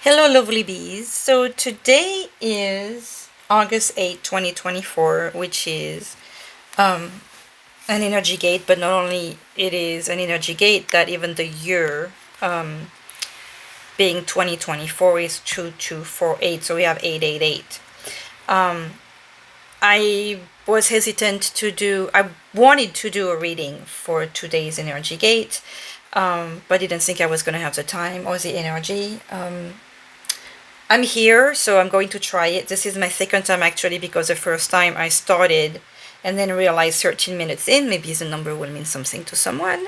Hello, lovely bees. So today is August 8th, 2024, which is um, an energy gate, but not only it is an energy gate, that even the year being 2024 is 2248, so we have 888. Um, I was hesitant to do, I wanted to do a reading for today's energy gate, but didn't think I was going to have the time or the energy. I'm here, so I'm going to try it. This is my second time actually, because the first time I started and then realized 13 minutes in, maybe the number will mean something to someone.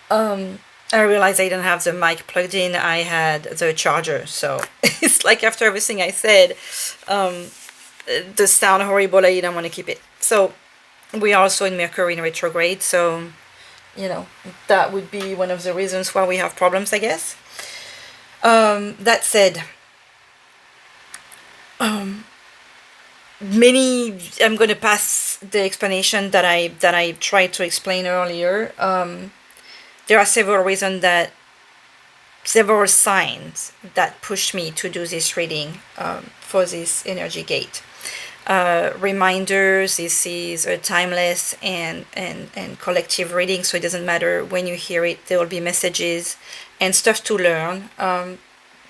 Um, I realized I didn't have the mic plugged in, I had the charger, so it's like after everything I said, um, the sound horrible, I didn't want to keep it. So we are also in Mercury in retrograde, so that would be one of the reasons why we have problems, I guess. That said, many I'm going to pass the explanation that I tried to explain earlier. There are several signs that push me to do this reading for this energy gate. Reminders, this is a timeless and collective reading, so it doesn't matter when you hear it, there will be messages and stuff to learn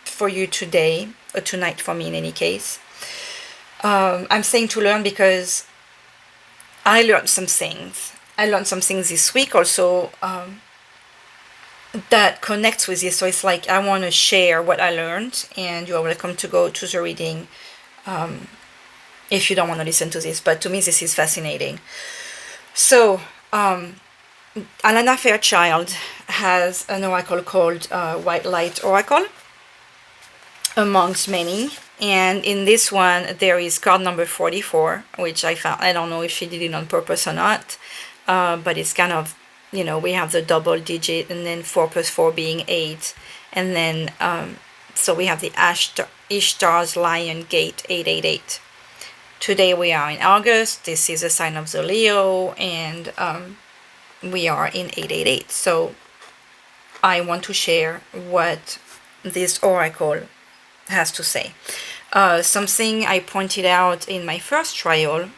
for you today or tonight, for me in any case. I'm saying to learn because I learned some things. I learned some things this week also that connects with this. So it's like I want to share what I learned, and you are welcome to go to the reading if you don't want to listen to this. But to me, this is fascinating. So, Alana Fairchild has an oracle called White Light Oracle, amongst many. And in this one, there is card number 44, which I found. I don't know if she did it on purpose or not, but it's kind of, we have the double digit, and then 4 plus 4 being 8. And then, so we have the Ishtar's Lion Gate 888. Today we are in August. This is a sign of the Leo, and we are in 888. So I want to share what this oracle has to say. Something I pointed out in my first trial,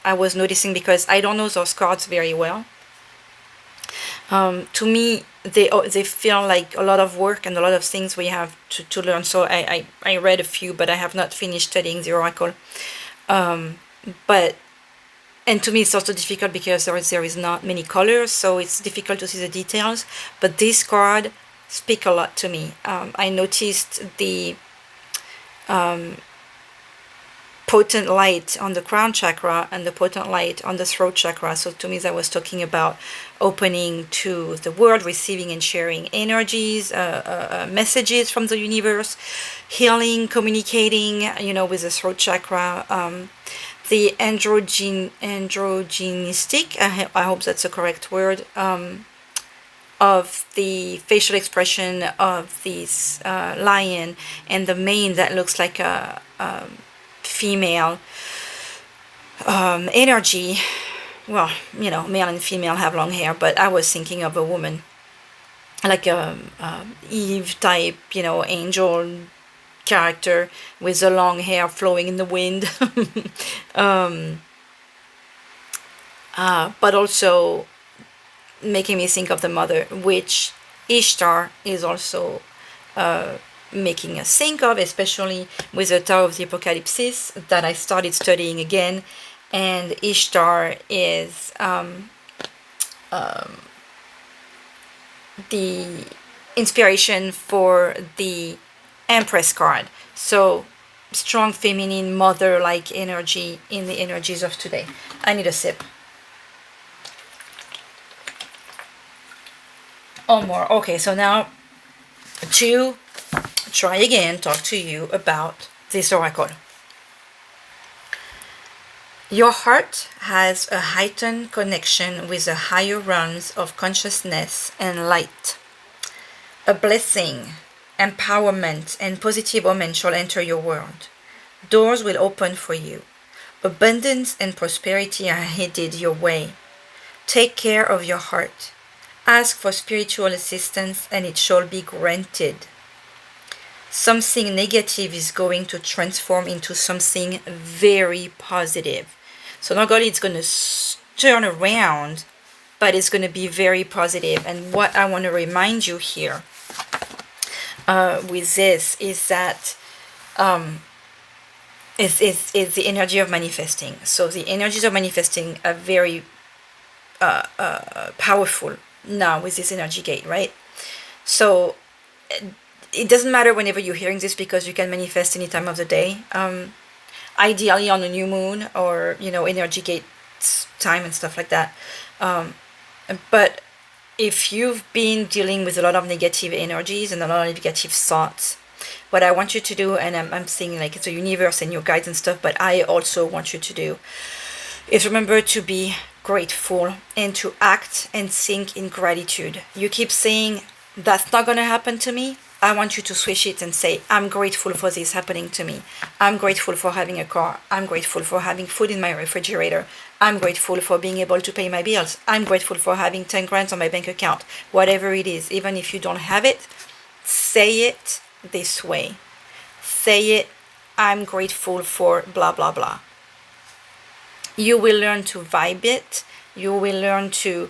I was noticing, because I don't know those cards very well. To me, they feel like a lot of work and a lot of things we have to learn. So I read a few, but I have not finished studying the oracle. But and to me it's also difficult because there is not many colors, so it's difficult to see the details. But this card speak a lot to me. I noticed the potent light on the crown chakra and the potent light on the throat chakra. So to me, that was talking about opening to the world, receiving and sharing energies, messages from the universe, healing, communicating, with the throat chakra. The androgenistic, I hope that's the correct word, of the facial expression of this lion, and the mane that looks like a female energy. Well, male and female have long hair, but I was thinking of a woman, like a Eve type, angel character with the long hair flowing in the wind. But also making me think of the mother, which Ishtar is also making us think of, especially with the Tower of the Apokalypsis that I started studying again. And Ishtar is the inspiration for the Empress card. So strong feminine mother-like energy in the energies of today. I need a sip. Oh, more. Okay, so now to try again, talk to you about this oracle. Your heart has a heightened connection with the higher realms of consciousness and light. A blessing, empowerment, and positive omen shall enter your world. Doors will open for you. Abundance and prosperity are headed your way. Take care of your heart. Ask for spiritual assistance, and it shall be granted. something negative is going to transform into something very positive. So not only it's going to turn around, but it's going to be very positive. And what I want to remind you here with this is that is the energy of manifesting. So the energies of manifesting are very powerful now with this energy gate, right? So it doesn't matter whenever you're hearing this, because you can manifest any time of the day. Ideally on a new moon, or energy gate time and stuff like that. But if you've been dealing with a lot of negative energies and a lot of negative thoughts, what I want you to do, and I'm saying like it's the universe and your guides and stuff, but I also want you to do, is remember to be grateful and to act and think in gratitude. You keep saying, that's not going to happen to me. I want you to switch it and say, I'm grateful for this happening to me. I'm grateful for having a car. I'm grateful for having food in my refrigerator. I'm grateful for being able to pay my bills. I'm grateful for having 10 grand on my bank account. Whatever it is, even if you don't have it, say it this way. Say it, I'm grateful for blah, blah, blah. You will learn to vibe it. You will learn to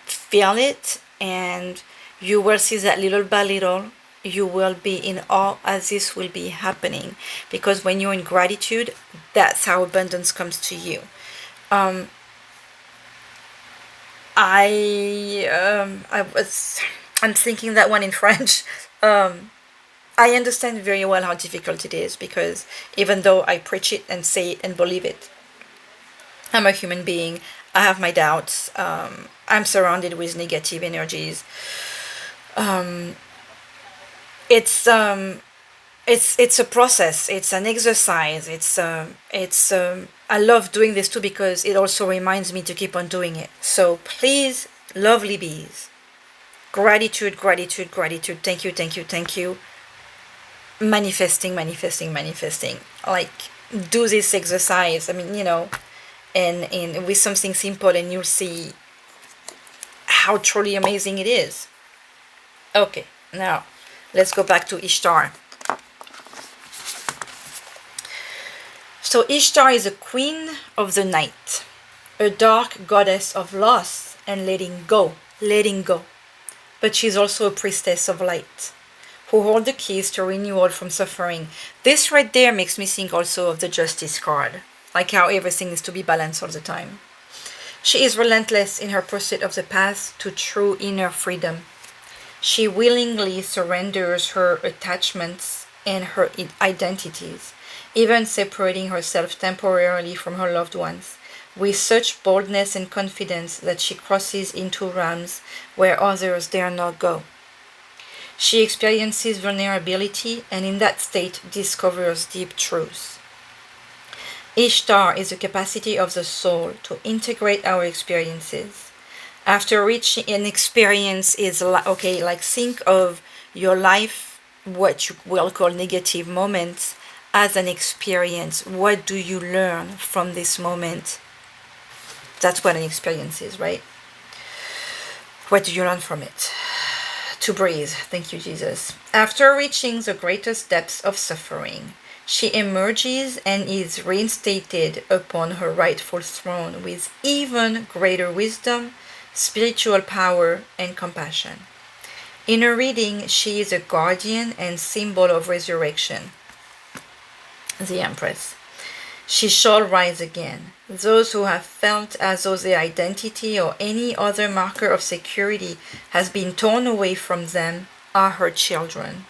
feel it, and you will see that little by little, you will be in awe as this will be happening. Because when you're in gratitude, that's how abundance comes to you. I'm thinking that one in French. I understand very well how difficult it is, because even though I preach it and say it and believe it, I'm a human being. I have my doubts. I'm surrounded with negative energies. It's a process. It's an exercise. I love doing this too, because it also reminds me to keep on doing it. So please, lovely bees, gratitude, gratitude, gratitude. Thank you, thank you, thank you. Manifesting, manifesting, manifesting. Like, do this exercise. I mean, and with something simple, and you'll see how truly amazing it is. Okay, now let's go back to Ishtar. So Ishtar is a queen of the night, a dark goddess of loss and letting go. But she's also a priestess of light, who hold the keys to renewal from suffering. This right there makes me think also of the Justice card, like how everything is to be balanced all the time. She is relentless in her pursuit of the path to true inner freedom. She willingly surrenders her attachments and her identities, even separating herself temporarily from her loved ones, with such boldness and confidence that she crosses into realms where others dare not go. She experiences vulnerability, and in that state discovers deep truths. Ishtar is the capacity of the soul to integrate our experiences. After reaching an experience is like think of your life, what you will call negative moments, as an experience. What do you learn from this moment? That's what an experience is, right? What do you learn from it? To breathe. Thank you, Jesus. After reaching the greatest depths of suffering, she emerges and is reinstated upon her rightful throne with even greater wisdom, spiritual power, and compassion. In her reading, she is a guardian and symbol of resurrection, the Empress. She shall rise again. Those who have felt as though their identity or any other marker of security has been torn away from them are her children.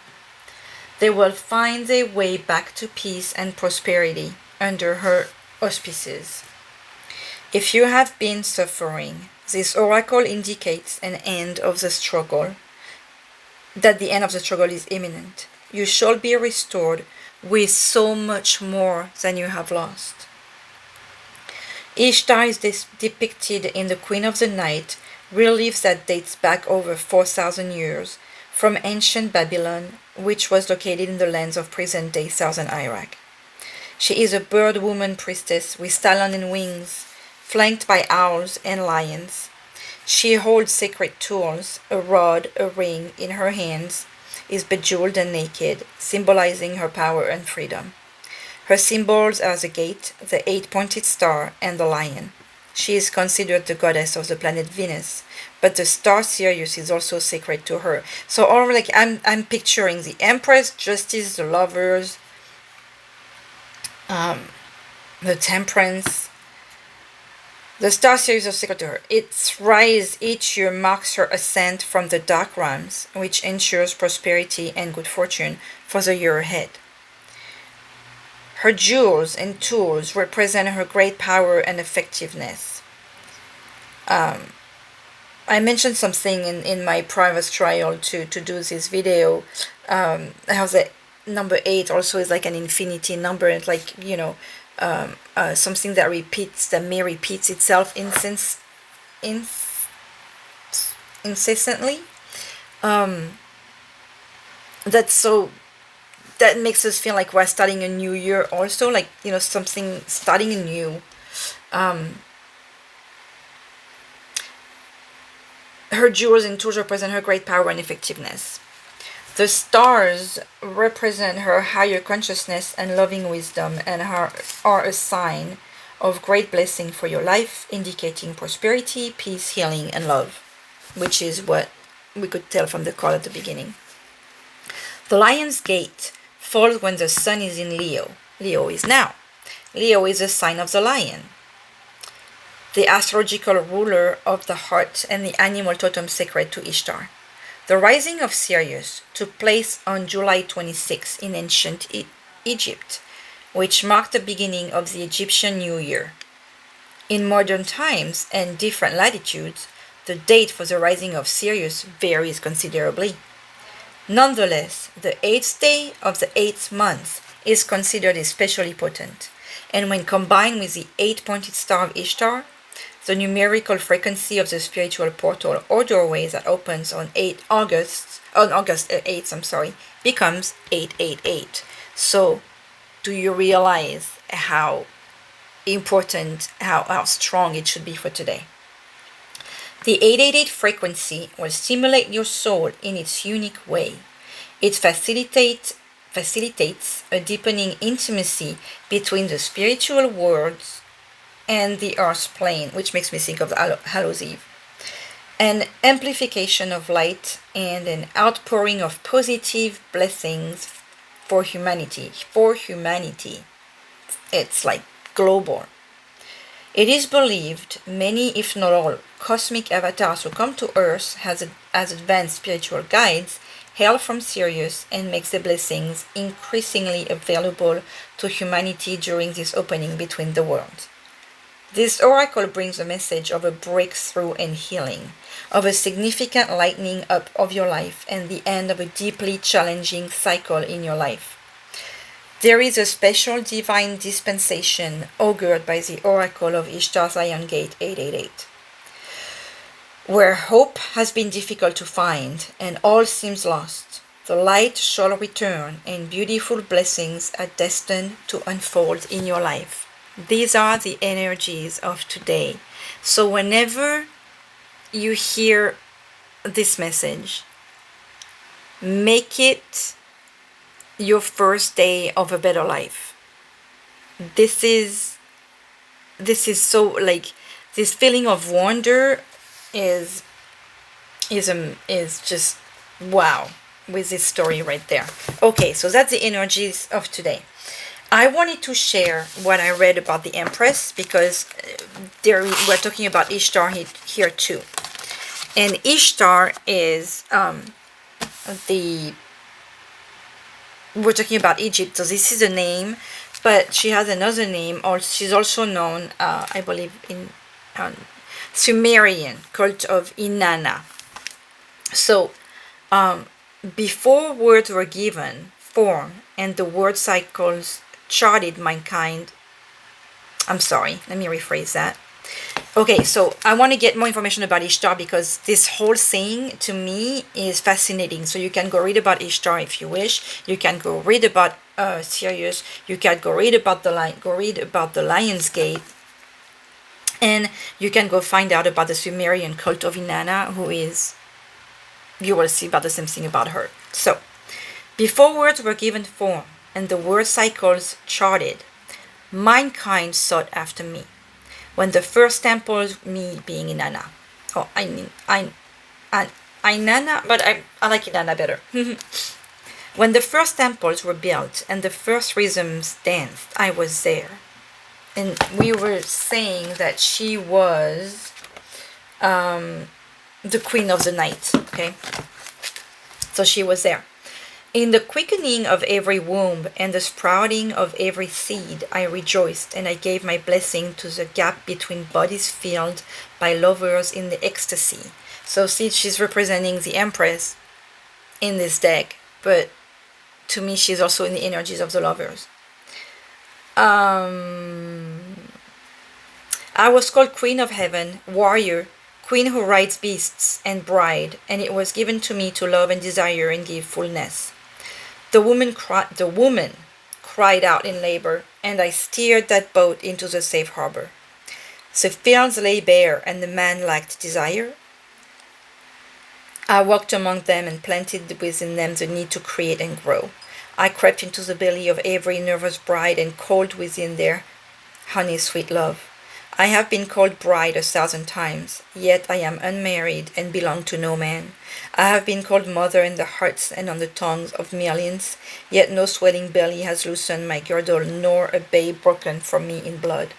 They will find their way back to peace and prosperity under her auspices. If you have been suffering, this oracle indicates an end of the struggle, that the end of the struggle is imminent. You shall be restored with so much more than you have lost. Ishtar is depicted in the Queen of the Night, reliefs that dates back over 4,000 years from ancient Babylon, which was located in the lands of present-day southern Iraq. She is a bird-woman priestess with talons and wings, flanked by owls and lions. She holds sacred tools, a rod, a ring in her hands, is bejeweled and naked, symbolizing her power and freedom. Her symbols are the gate, the eight-pointed star, and the lion. She is considered the goddess of the planet Venus, but the star Sirius is also sacred to her. So all like I'm picturing the Empress, Justice, the Lovers, the Temperance. The star Sirius is sacred to her. Its rise each year marks her ascent from the dark realms, which ensures prosperity and good fortune for the year ahead. Her jewels and tools represent her great power and effectiveness. I mentioned something in my private trial to do this video. How the number 8 also is like an infinity number. It's like, something that may repeats itself incessantly. That makes us feel like we're starting a new year also, like, something starting anew. Her jewels and tools represent her great power and effectiveness. The stars represent her higher consciousness and loving wisdom and are a sign of great blessing for your life, indicating prosperity, peace, healing, and love, which is what we could tell from the card at the beginning. The Lion's Gate falls when the sun is in Leo. Leo is now. Leo is a sign of the lion, the astrological ruler of the heart and the animal totem sacred to Ishtar. The rising of Sirius took place on July 26 in ancient Egypt, which marked the beginning of the Egyptian New Year. In modern times and different latitudes, the date for the rising of Sirius varies considerably. Nonetheless, the 8th day of the 8th month is considered especially potent, and when combined with the 8-pointed star of Ishtar, the numerical frequency of the spiritual portal or doorway that opens on August 8th, becomes 888. So, do you realize how important, how strong it should be for today? The 888 frequency will stimulate your soul in its unique way. It facilitates a deepening intimacy between the spiritual worlds and the earth's plane, which makes me think of Hallows Eve. An amplification of light and an outpouring of positive blessings for humanity. It's like global. It is believed many, if not all, cosmic avatars who come to Earth as advanced spiritual guides hail from Sirius and makes the blessings increasingly available to humanity during this opening between the worlds. This oracle brings a message of a breakthrough and healing, of a significant lightening up of your life and the end of a deeply challenging cycle in your life. There is a special divine dispensation augured by the oracle of Ishtar's Lion Gate 888. Where hope has been difficult to find and all seems lost, the light shall return and beautiful blessings are destined to unfold in your life. These are the energies of today. So whenever you hear this message, make it your first day of a better life. This is so, like, this feeling of wonder is just wow with this story right there. Okay, so that's the energies of today. I wanted to share what I read about the Empress because we're talking about Ishtar here too. And Ishtar is we're talking about Egypt, so this is a name, but she has another name. She's also known, I believe, in Sumerian cult of Inanna. So, before words were given form and the word cycles charted mankind. I'm sorry, let me rephrase that. Okay, so I want to get more information about Ishtar because this whole thing to me is fascinating. So you can go read about Ishtar if you wish. You can go read about Sirius. You can go read about the Lion's Gate, and you can go find out about the Sumerian cult of Inanna, you will see about the same thing about her. So Before words were given form and the word cycles charted, mankind sought after me. When the first temples, me being Inanna, oh, Inanna, but I like Inanna better. When the first temples were built and the first rhythms danced, I was there. And we were saying that she was the queen of the night, okay? So she was there. In the quickening of every womb and the sprouting of every seed, I rejoiced, and I gave my blessing to the gap between bodies filled by lovers in the ecstasy. So see, she's representing the Empress in this deck, but to me, she's also in the energies of the lovers. I was called Queen of Heaven, warrior, queen who rides beasts, and bride, and it was given to me to love and desire and give fullness. The woman cried out in labor, and I steered that boat into the safe harbor. The fields lay bare, and the man lacked desire. I walked among them and planted within them the need to create and grow. I crept into the belly of every nervous bride and called within their honey sweet love. I have been called bride 1,000 times, yet I am unmarried and belong to no man. I have been called mother in the hearts and on the tongues of millions, yet no swelling belly has loosened my girdle, nor a babe broken from me in blood.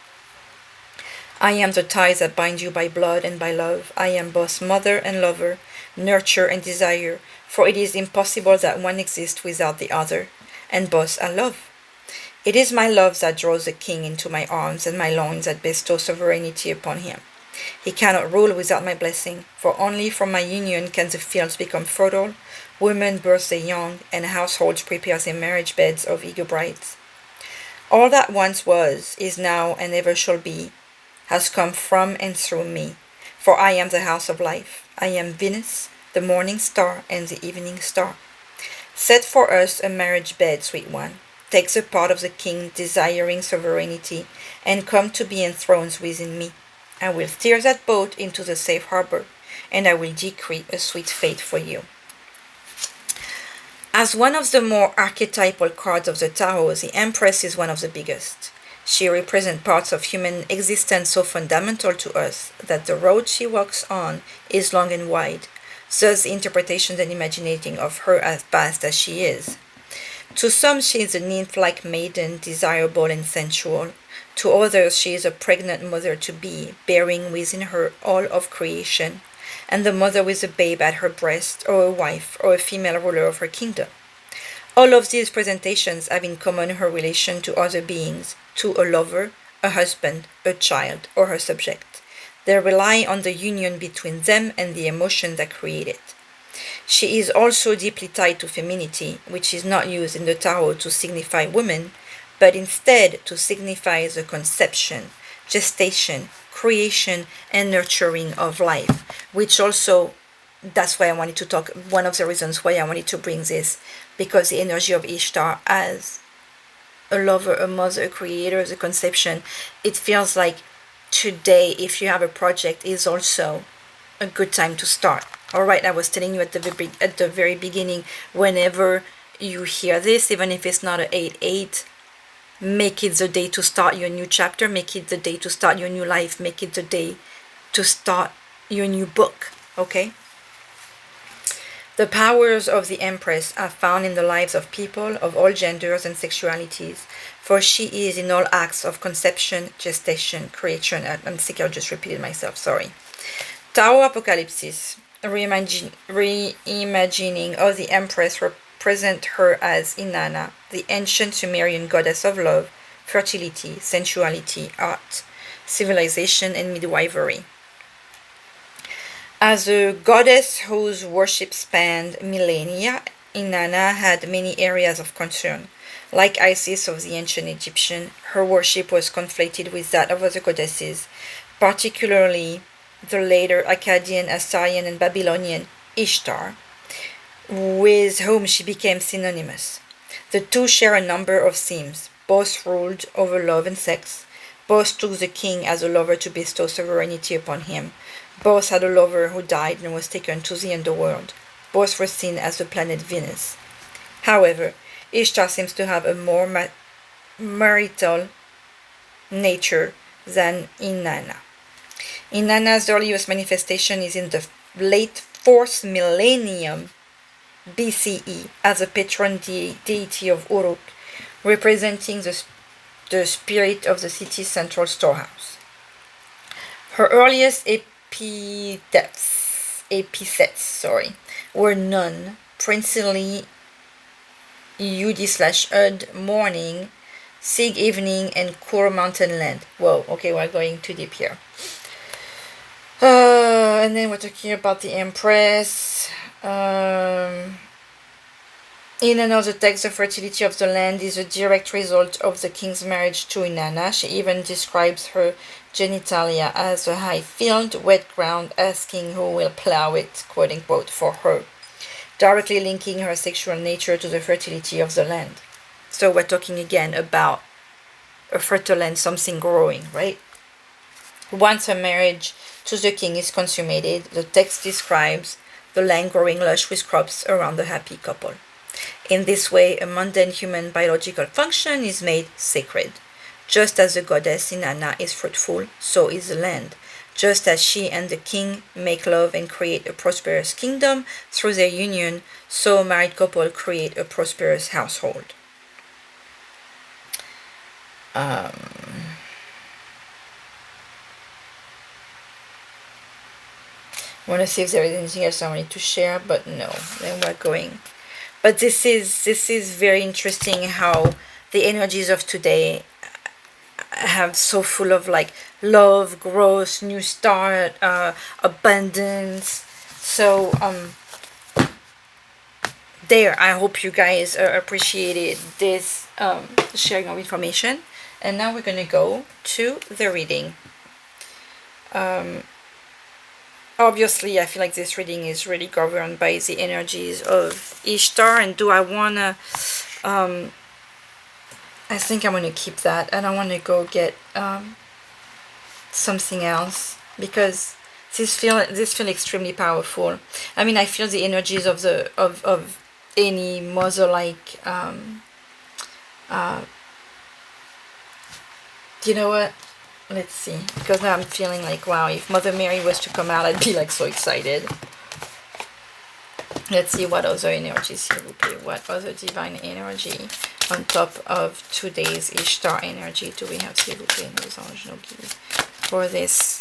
I am the ties that bind you by blood and by love. I am both mother and lover, nurture and desire, for it is impossible that one exists without the other, and both are love. It is my love that draws the king into my arms, and my loins that bestow sovereignty upon him. He cannot rule without my blessing, for only from my union can the fields become fertile, women birth their young, and households prepare their marriage beds of eager brides. All that once was, is now, and ever shall be, has come from and through me, for I am the house of life. I am Venus, the morning star, and the evening star. Set for us a marriage bed, sweet one. Take the part of the king desiring sovereignty, and come to be enthroned within me. I will steer that boat into the safe harbor, and I will decree a sweet fate for you. As one of the more archetypal cards of the Tarot, the Empress is one of the biggest. She represents parts of human existence so fundamental to us that the road she walks on is long and wide, thus the interpretations and imagining of her as vast as she is. To some she is a nymph-like maiden, desirable and sensual. To others she is a pregnant mother-to-be, bearing within her all of creation, and the mother with a babe at her breast, or a wife, or a female ruler of her kingdom. All of these presentations have in common her relation to other beings, to a lover, a husband, a child, or her subject. They rely on the union between them and the emotion that create it. She is also deeply tied to femininity, which is not used in the Tarot to signify women, but instead to signify the conception, gestation, creation, and nurturing of life, which also, that's why I wanted to talk, one of the reasons why I wanted to bring this, because the energy of Ishtar as a lover, a mother, a creator, the conception, it feels like today, if you have a project, is also a good time to start. All right, I was telling you at the very beginning, whenever you hear this, even if it's not an 8-8, make it the day to start your new chapter, make it the day to start your new life, make it the day to start your new book, okay? The powers of the Empress are found in the lives of people of all genders and sexualities, for she is in all acts of conception, gestation, creation. I'm sick, I just repeated myself, sorry. Tarot Apokalypsis, reimagining of the Empress, represent her as Inanna, the ancient Sumerian goddess of love, fertility, sensuality, art, civilization, and midwifery. As a goddess whose worship spanned millennia, Inanna had many areas of concern. Like Isis of the ancient Egyptian, her worship was conflated with that of other goddesses, particularly the later Akkadian, Assyrian, and Babylonian Ishtar, with whom she became synonymous. The two share a number of themes. Both ruled over love and sex. Both took the king as a lover to bestow sovereignty upon him. Both had a lover who died and was taken to the underworld. Both were seen as the planet Venus. However, Ishtar seems to have a more marital nature than Inanna. Inanna's earliest manifestation is in the late 4th millennium BCE as a patron deity of Uruk, representing the spirit of the city's central storehouse. Her earliest epithets were none, princely, Yudi/Ud, morning, Sig evening, and Kur mountain land. Whoa, okay, we're going too deep here. And then we're talking about the Empress. In another text, the fertility of the land is a direct result of the king's marriage to Inanna. She even describes her genitalia as a high field, wet ground, asking who will plow it, quote unquote, for her, directly linking her sexual nature to the fertility of the land. So we're talking again about a fertile land, something growing, right? Once her marriage to the king is consummated, the text describes the land growing lush with crops around the happy couple. In this way, a mundane human biological function is made sacred. Just as the goddess Inanna is fruitful, so is the land. Just as she and the king make love and create a prosperous kingdom through their union, so a married couple create a prosperous household. I want to see if there is anything else I wanted to share, but no. Then we're going. But this is very interesting how the energies of today have so full of like love, growth, new start, abundance. So there, I hope you guys appreciated this sharing of information. And now we're gonna go to the reading. Obviously, I feel like this reading is really governed by the energies of Ishtar. And do I want to... I think I'm going to keep that. And I want to go get something else. Because this feel extremely powerful. I mean, I feel the energies of any mother-like... you know what? Let's see, because now I'm feeling like, wow, if Mother Mary was to come out, I'd be like so excited. Let's see what other energies here will be. What other divine energy on top of today's Ishtar energy do we have, s'il vous plaît, nos anges, nos guides, for this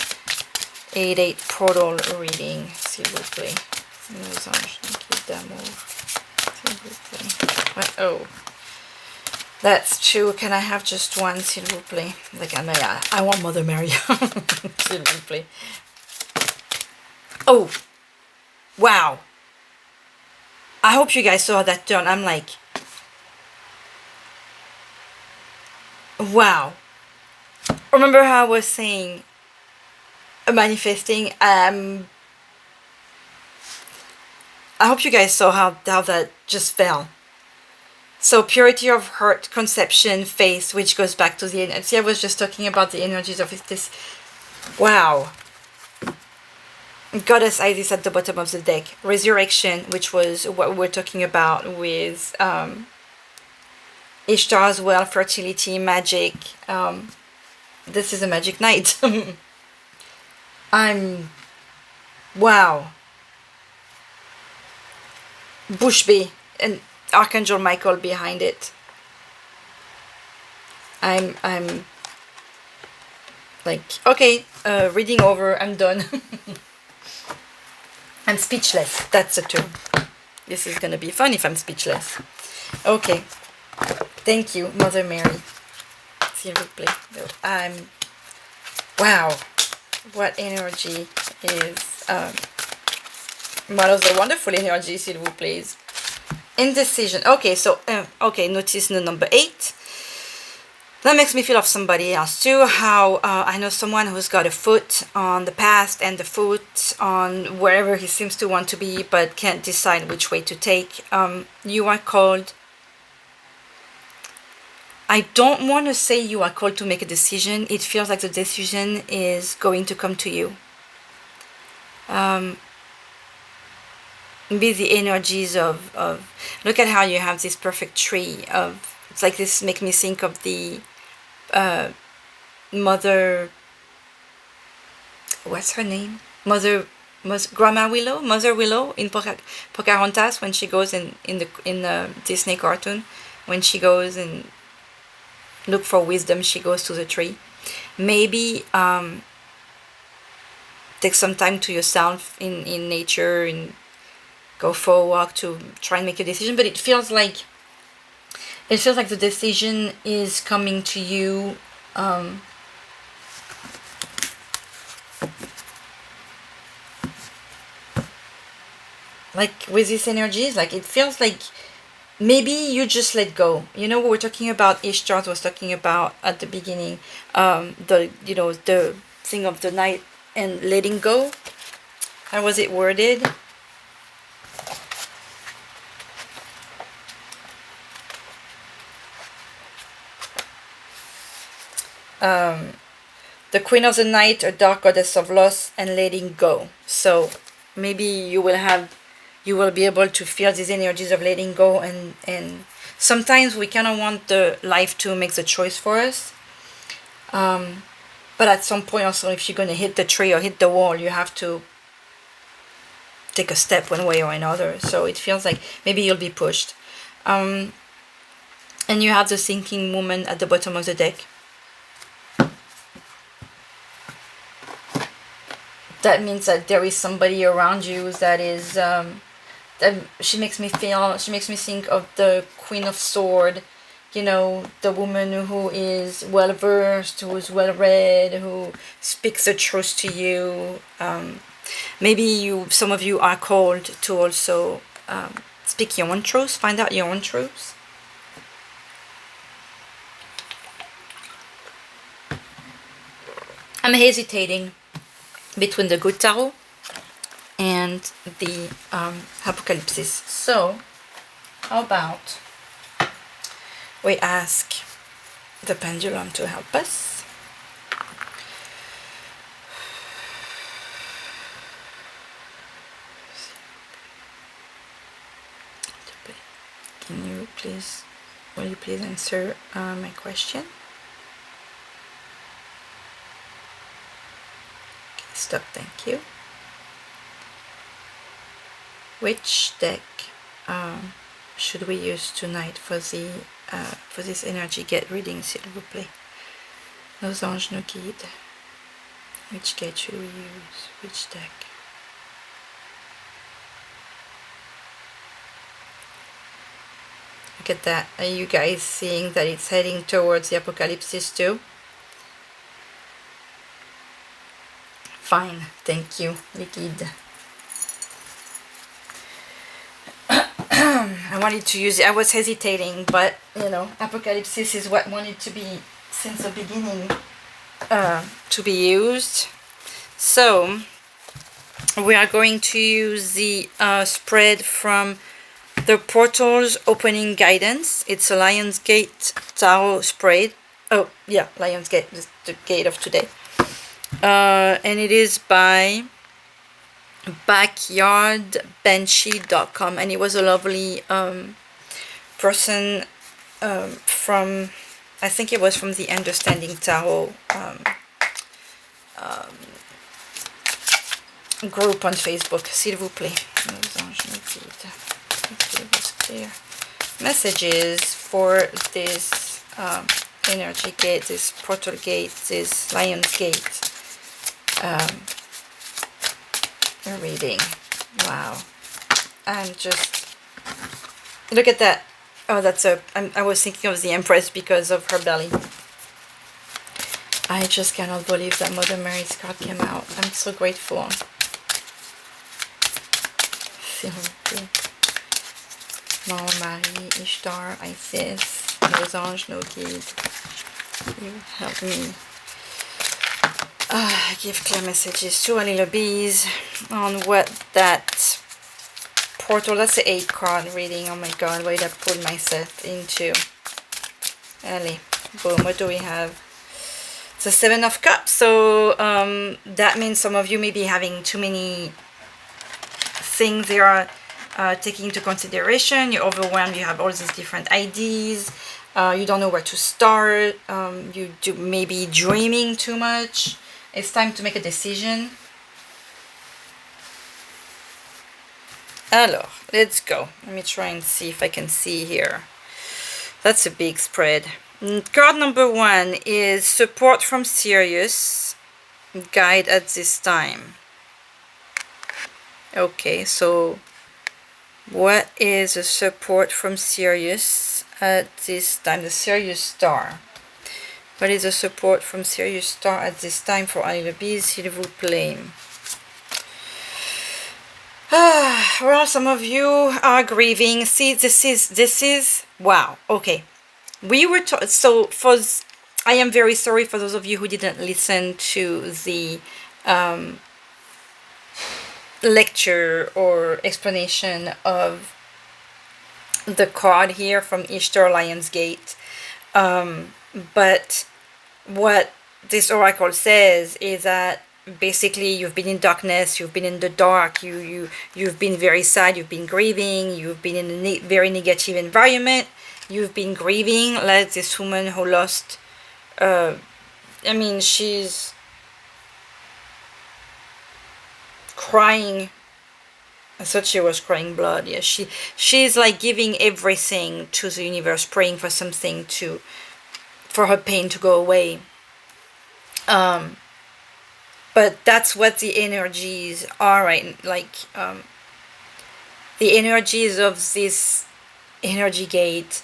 8/8 portal reading, s'il vous plaît. Nos anges, nos guides d'amour, s'il vous plaît. What? Oh. That's true. Can I have just one, s'il vous plaît? Like, I want Mother Mary. S'il vous plaît. Oh! Wow! I hope you guys saw that turn. I'm like... Wow! Remember how I was saying... manifesting... I hope you guys saw how that just fell. So purity of heart, conception, faith, which goes back to the... See, I was just talking about the energies of this... Wow. Goddess Isis at the bottom of the deck. Resurrection, which was what we're talking about with Ishtar as well. Fertility, magic. This is a magic night. Wow. Bushby. And... Archangel Michael behind it. I'm like, okay, reading over, I'm done. I'm speechless. That's the term. This is gonna be fun if I'm speechless. Okay. Thank you, Mother Mary. S'il vous plaît. Wow. What energy is what other wonderful energy, s'il vous plaît. Indecision. Okay, so notice the number 8. That makes me feel of somebody else too. How I know someone who's got a foot on the past and the foot on wherever he seems to want to be, but can't decide which way to take. You are called. I don't want to say you are called to make a decision. It feels like the decision is going to come to you. be the energies of look at how you have this perfect tree of, it's like this makes me think of the mother, what's her name, Grandma Willow, Mother Willow in Pocahontas, when she goes in the Disney cartoon, when she goes and look for wisdom, she goes to the tree. Maybe take some time to yourself in nature and go for a walk to try and make a decision. But it feels like the decision is coming to you. Like with these energies, like it feels like maybe you just let go. You know what we're talking about, Ishtar was talking about at the beginning, the thing of the night and letting go. How was it worded? The queen of the night, a dark goddess of loss and letting go. So maybe you will be able to feel these energies of letting go, and sometimes we kind of want the life to make the choice for us, but at some point also, if you're going to hit the tree or hit the wall, you have to take a step one way or another. So it feels like maybe you'll be pushed, and you have the thinking woman at the bottom of the deck. That means that there is somebody around you that is that she makes me think of the Queen of Sword, the woman who is well versed, who is well read, who speaks the truth to you. Maybe some of you are called to also speak your own truth, find out your own truths. I'm hesitating between the Good Tarot and the Apokalypsis. So, how about we ask the pendulum to help us? Will you please answer my question? Stop, thank you. Which deck should we use tonight for this energy get reading, s'il vous plaît? Nos anges nous guident. Which deck should we use? Which deck? Look at that. Are you guys seeing that it's heading towards the Apokalypsis too? Fine, thank you, Liquid. I wanted to use it. I was hesitating, but Apokalypsis is what wanted to be since the beginning to be used. So we are going to use the spread from the Portals Opening Guidance. It's a Lionsgate Tarot spread. Oh yeah, Lionsgate is the gate of today. And it is by backyardbanshee.com, and it was a lovely person from, I think it was from the Understanding Tarot group on Facebook. S'il vous plaît. Messages for this energy gate, this portal gate, this Lion's Gate. Reading. Wow. I'm just, look at that. Oh, that's I was thinking of the Empress because of her belly. I just cannot believe that Mother Mary's card came out. I'm so grateful. Mère Marie, Ishtar, Isis, nos anges, nos guides. You help me. Give clear messages to our little bees on what that portal, that's the 8 card reading. Oh my god, what did I put myself into? Allez, boom, what do we have? It's a 7 of Cups, so that means some of you may be having too many things. There are taking into consideration. You're overwhelmed. You have all these different ideas. You don't know where to start. You do maybe dreaming too much. It's time to make a decision. Alors, let's go. Let me try and see if I can see here. That's a big spread. Card number 1 is support from Sirius. Guide at this time. Okay, so what is the support from Sirius at this time? The Sirius star. What is the support from Sirius star at this time for Apokalypsis, s'il vous plaît? Well, some of you are grieving. See, this is wow. Okay, we were so I am very sorry for those of you who didn't listen to the lecture or explanation of the card here from Ishtar Lionsgate. But what this oracle says is that basically you've been in darkness, you've been in the dark, you've been very sad, you've been grieving, you've been in a very negative environment, you've been grieving like this woman who lost I mean, she's crying. I thought she was crying blood. Yeah, she's like giving everything to the universe, praying for something for her pain to go away. But that's what the energies are, right? Like the energies of this energy gate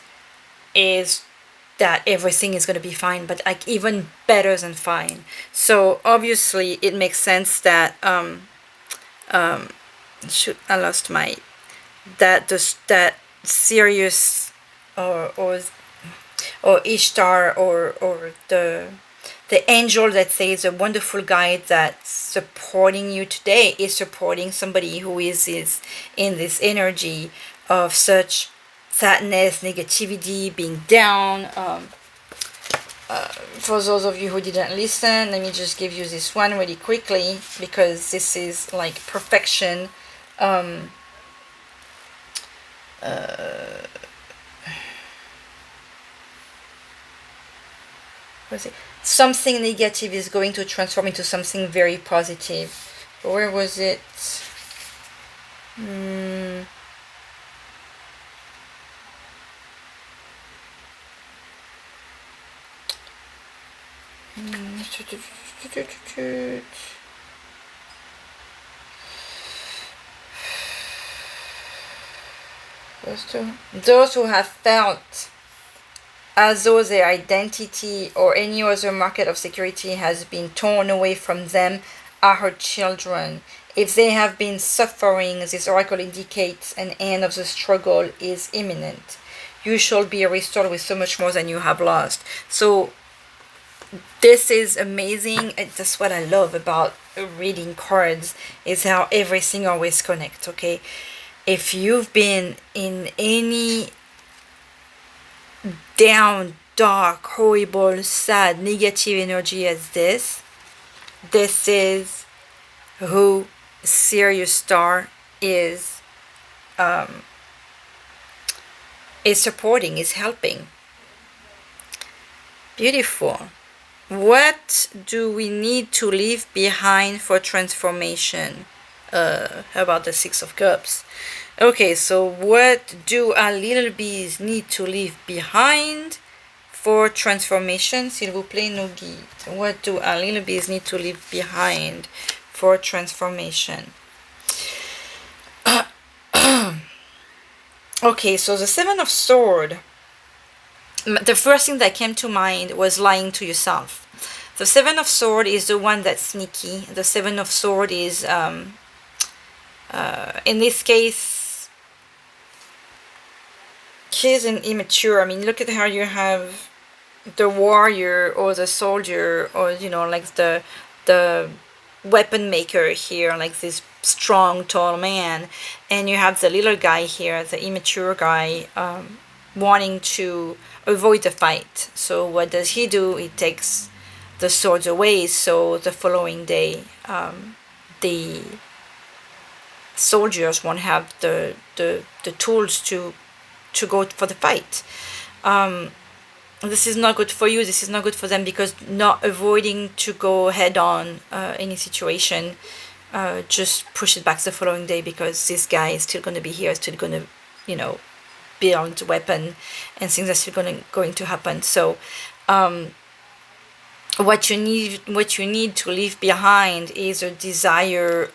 is that everything is going to be fine, but like even better than fine. So obviously it makes sense that shoot, I lost my that Sirius or Ishtar or the angel that says a wonderful guide that's supporting you today is supporting somebody who is in this energy of such sadness, negativity, being down. For those of you who didn't listen, let me just give you this one really quickly, because this is like perfection. What's it? Something negative is going to transform into something very positive. Where was it? Those who have felt as though their identity or any other market of security has been torn away from them are her children. If they have been suffering, this oracle indicates an end of the struggle is imminent. You shall be restored with so much more than you have lost. So this is amazing. That's what I love about reading cards, is how everything always connects. Okay, if you've been in any down, dark, horrible, sad, negative energy as this is who Sirius Star is supporting, is helping. Beautiful. What do we need to leave behind for transformation? How about the Six of Cups? Okay, so what do our little bees need to leave behind for transformation? S'il vous plaît, nos guides. What do our little bees need to leave behind for transformation? Okay, so the Seven of Swords. The first thing that came to mind was lying to yourself. The Seven of Swords is the one that's sneaky. The Seven of Swords is, in this case, she's an immature. I mean, look at how you have the warrior or the soldier, or like the weapon maker here, like this strong, tall man, and you have the little guy here, the immature guy, wanting to avoid the fight. So what does he do? He takes the swords away. So the following day, the soldiers won't have the tools to go for the fight. This is not good for you, this is not good for them, because not avoiding to go head on any situation, just push it back the following day, because this guy is still going to be here, still going to, build weapon, and things are still going to happen. So what you need to leave behind is a desire,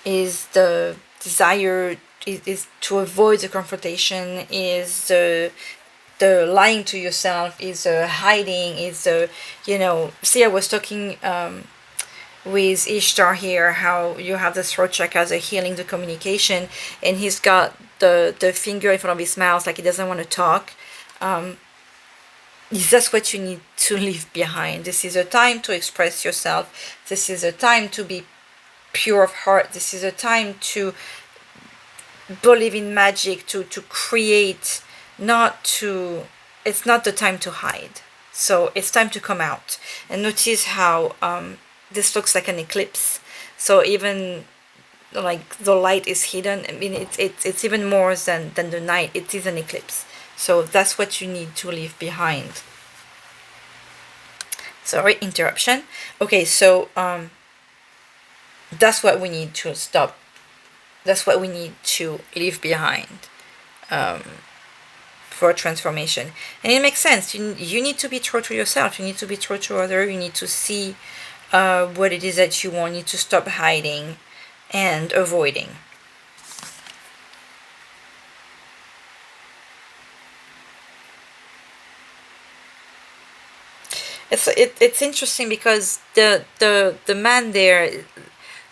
is the desire is to avoid the confrontation, is the lying to yourself, is hiding, is see, I was talking with Ishtar here, how you have the throat chakra as a healing the communication, and he's got the finger in front of his mouth like he doesn't want to talk. That's what you need to leave behind. This is a time to express yourself. This is a time to be pure of heart. This is a time to believe in magic, to create, it's not the time to hide. So it's time to come out. And notice how this looks like an eclipse. So even like the light is hidden, I mean, it's even more than the night. It is an eclipse. So that's what you need to leave behind. Sorry, interruption. Okay, so that's what we need to stop. That's what we need to leave behind for transformation. And it makes sense. You need to be true to yourself. You need to be true to others. You need to see what it is that you want. You need to stop hiding and avoiding. It's interesting because the man there,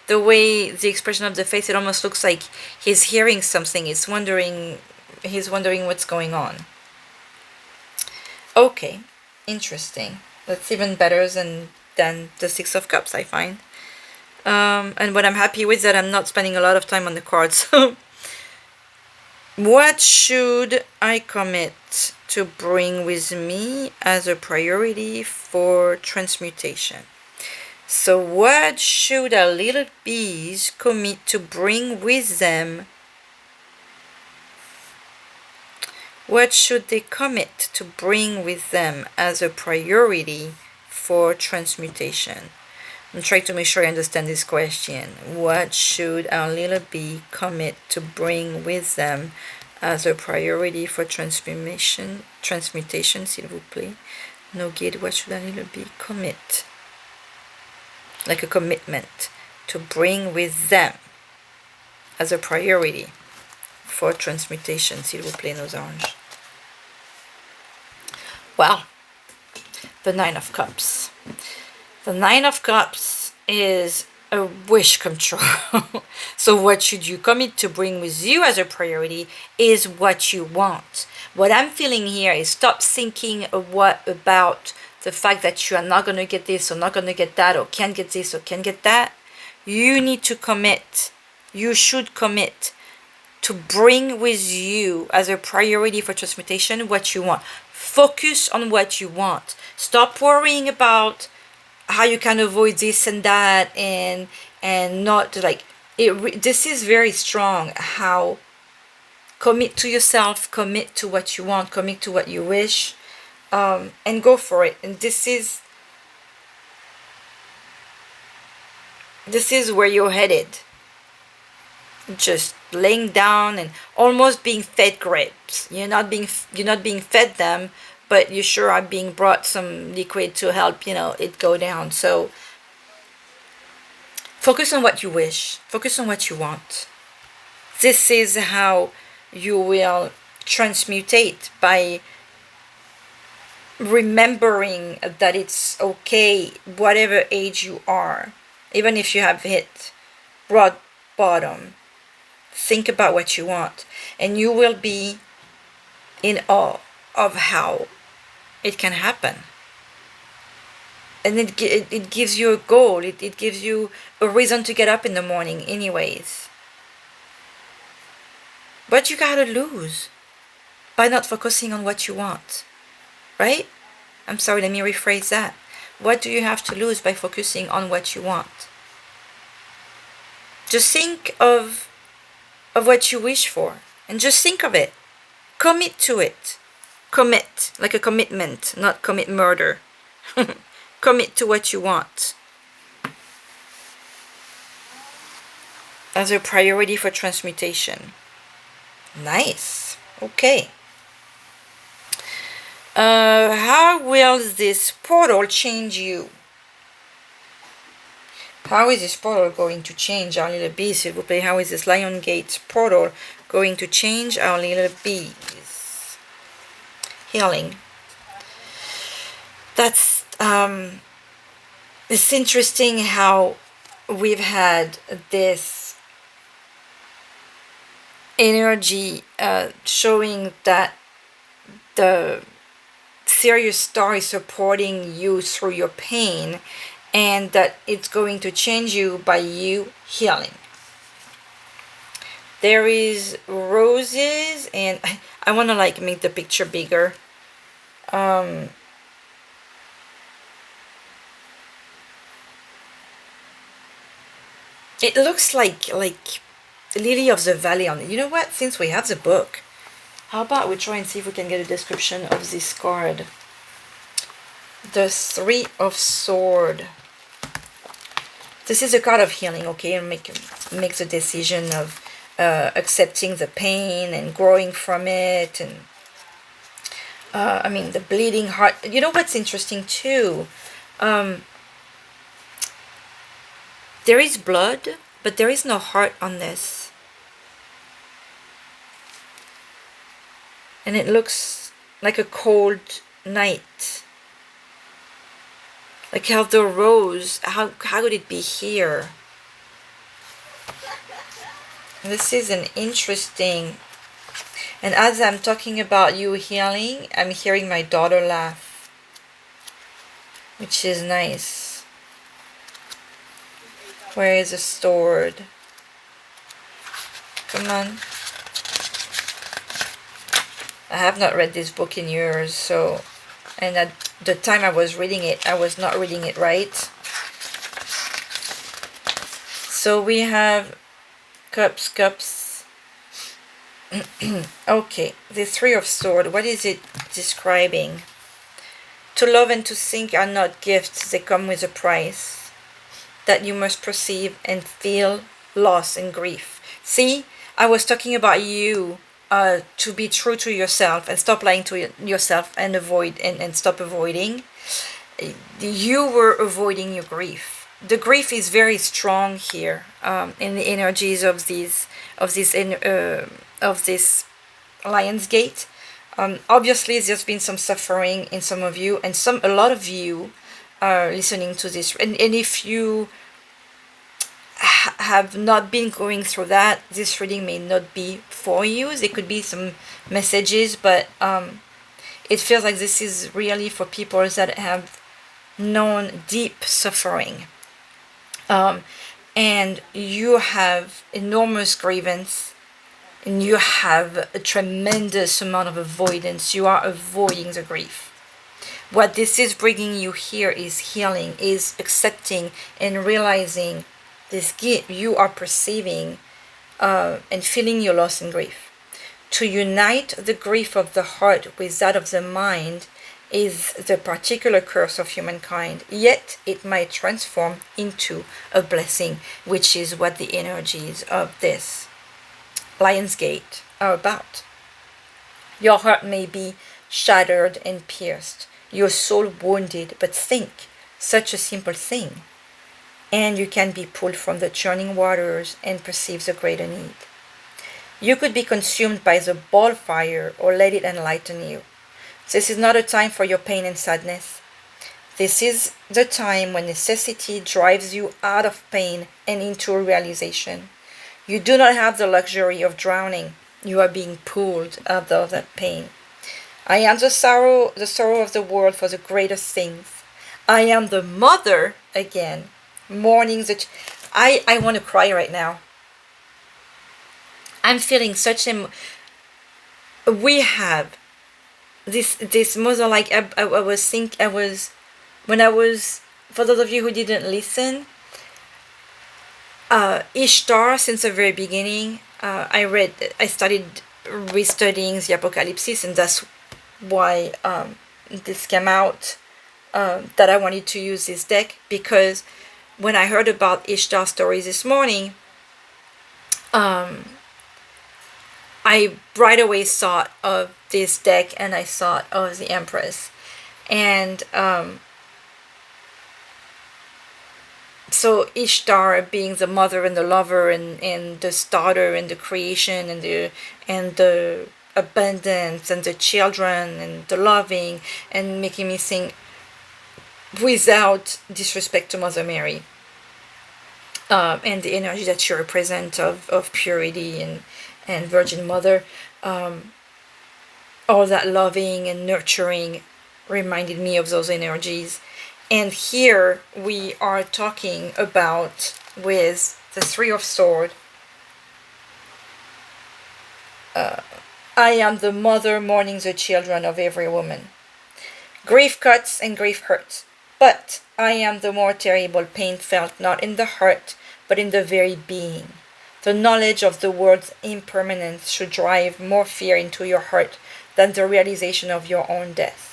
the way the expression of the face, it almost looks like he's hearing something. He's wondering what's going on. Okay, interesting. That's even better than the Six of Cups, I find. And what I'm happy with is that I'm not spending a lot of time on the cards. What should I commit to bring with me as a priority for transmutation? So what should our little bees commit to bring with them? What should they commit to bring with them as a priority for transmutation? I'm trying to make sure I understand this question. What should our little bee commit to bring with them as a priority for transmutation, s'il vous plaît? No guide, what should our little bee commit? Like a commitment to bring with them as a priority for transmutation, s'il vous plaît, nos anges. Well, the Nine of Cups. The Nine of Cups is a wish come true. So what should you commit to bring with you as a priority is what you want. What I'm feeling here is stop thinking about the fact that you are not going to get this or not going to get that, or can't get this or can't get that. You need to commit. You should commit to bring with you as a priority for transmutation what you want. Focus on what you want. Stop worrying about how you can avoid this and that, and not like it. This is very strong. How commit to yourself, commit to what you want, commit to what you wish, and go for it. And this is where you're headed. Just laying down and almost being fed grapes. You're not being fed them, but you sure are being brought some liquid to help, it go down. So focus on what you wish. Focus on what you want. This is how you will transmutate, by remembering that it's okay, whatever age you are, even if you have hit rock bottom. Think about what you want, and you will be in awe of how it can happen. And it gives you a goal. It gives you a reason to get up in the morning anyways. But you gotta lose by not focusing on what you want, right? I'm sorry, let me rephrase that. What do you have to lose by focusing on what you want? Just think of what you wish for, and just think of it. Commit to it. Commit, like a commitment, not commit murder. Commit to what you want as a priority for transmutation. Nice. Okay. How will this portal change you? How is this portal going to change our little bees, s'il vous plaît? How is this Lion Gate portal going to change our little bees? Healing. That's, it's interesting how we've had this energy showing that the Sirius star is supporting you through your pain, and that it's going to change you by you healing. There is roses, and I want to like make the picture bigger. It looks like Lily of the Valley on it. You know what? Since we have the book, how about we try and see if we can get a description of this card. The Three of Swords. This is a card of healing, okay? And make the decision of accepting the pain and growing from it. And I mean, the bleeding heart. You know what's interesting too? There is blood, but there is no heart on this. And it looks like a cold night. Like how the rose, how could it be here? This is an interesting, and as I'm talking about you healing, I'm hearing my daughter laugh, which is nice. Where is the sword? Come on. I have not read this book in years, so, and at the time I was reading it, I was not reading it right. So we have cups. Okay, the Three of Swords, what is it describing? To love and to think are not gifts, they come with a price that you must perceive and feel loss and grief. See, I was talking about you. To be true to yourself and stop lying to yourself and avoid and stop avoiding. You were avoiding your grief. The grief is very strong here in the energies of this Lion's Gate. Obviously, there's been some suffering in some of you, and a lot of you are listening to this. And if you have not been going through that, this reading may not be for you. There could be some messages, but it feels like this is really for people that have known deep suffering, and you have enormous grievance, and you have a tremendous amount of avoidance. You are avoiding the grief. What this is bringing you here is healing, is accepting and realizing this gift you are perceiving and feeling your loss and grief. To unite the grief of the heart with that of the mind is the particular curse of humankind, yet it might transform into a blessing, which is what the energies of this Lion's Gate are about. Your heart may be shattered and pierced, your soul wounded, but think, such a simple thing, and you can be pulled from the churning waters and perceive the greater need. You could be consumed by the ball fire or let it enlighten you. This is not a time for your pain and sadness. This is the time when necessity drives you out of pain and into a realization. You do not have the luxury of drowning. You are being pulled out of that pain. I am the sorrow of the world for the greatest things. I am the mother again. Mourning the I want to cry right now. I'm feeling such we have this mother, like I was when I was, for those of you who didn't listen, Ishtar, since the very beginning, I started restudying the Apokalypsis, and that's why this came out, that I wanted to use this deck, because when I heard about Ishtar stories this morning, I right away thought of this deck, and I thought of the Empress. And so Ishtar being the mother and the lover, and the starter, and the creation, and the abundance, and the children, and the loving, and making me think, without disrespect to Mother Mary, and the energy that she represents of purity and Virgin Mother, all that loving and nurturing reminded me of those energies. And here we are talking about, with the Three of Swords, I am the mother mourning the children of every woman. Grief cuts and grief hurts, but I am the more terrible pain felt not in the heart, but in the very being. The knowledge of the world's impermanence should drive more fear into your heart than the realization of your own death.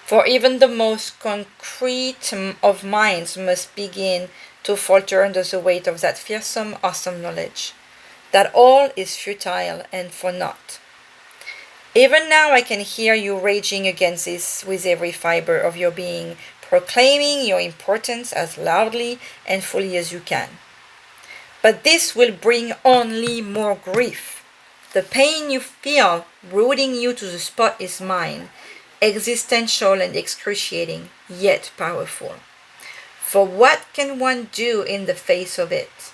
For even the most concrete of minds must begin to falter under the weight of that fearsome, awesome knowledge, that all is futile and for naught. Even now I can hear you raging against this with every fiber of your being, proclaiming your importance as loudly and fully as you can. But this will bring only more grief. The pain you feel rooting you to the spot is mine, existential and excruciating, yet powerful. For what can one do in the face of it?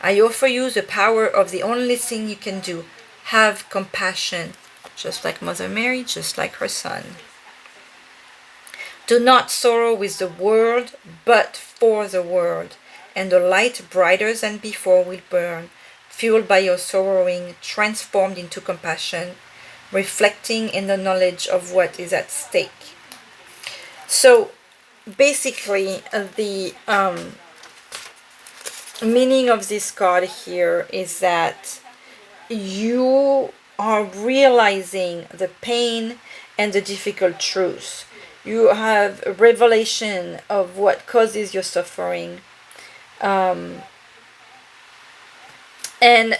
I offer you the power of the only thing you can do. Have compassion, just like Mother Mary, just like her son. Do not sorrow with the world, but for the world, and the light brighter than before will burn, fueled by your sorrowing, transformed into compassion, reflecting in the knowledge of what is at stake. So basically, the meaning of this card here is that you are realizing the pain and the difficult truths. You have a revelation of what causes your suffering. And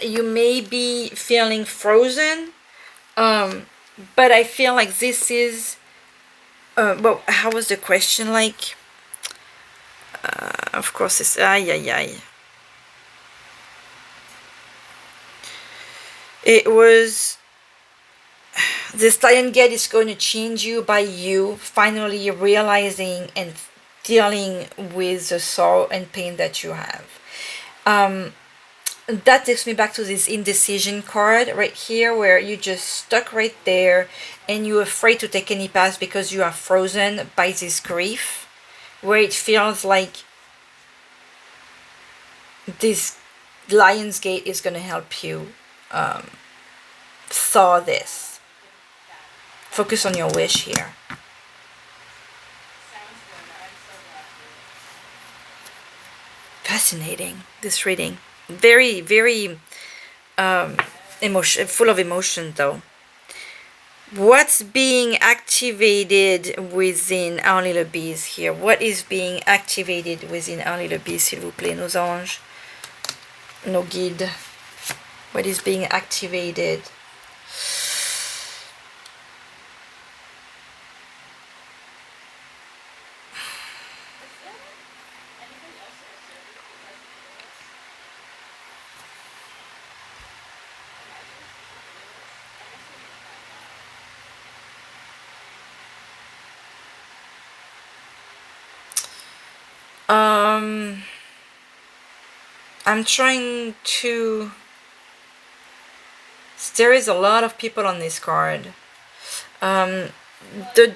you may be feeling frozen, but I feel like this is, well, how was the question like? Of course, it's, it was, this lion gate is going to change you by you finally realizing and dealing with the sorrow and pain that you have. That takes me back to this indecision card right here, where you just stuck right there and you're afraid to take any path because you are frozen by this grief, where it feels like this lion's gate is going to help you thaw this. Focus on your wish here. Fascinating, this reading. Very, very full of emotion though. What's being activated within our little bees here? What is being activated within our little bees, s'il vous plaît, nos anges, nos guides? What is being activated? I'm trying to... There is a lot of people on this card. The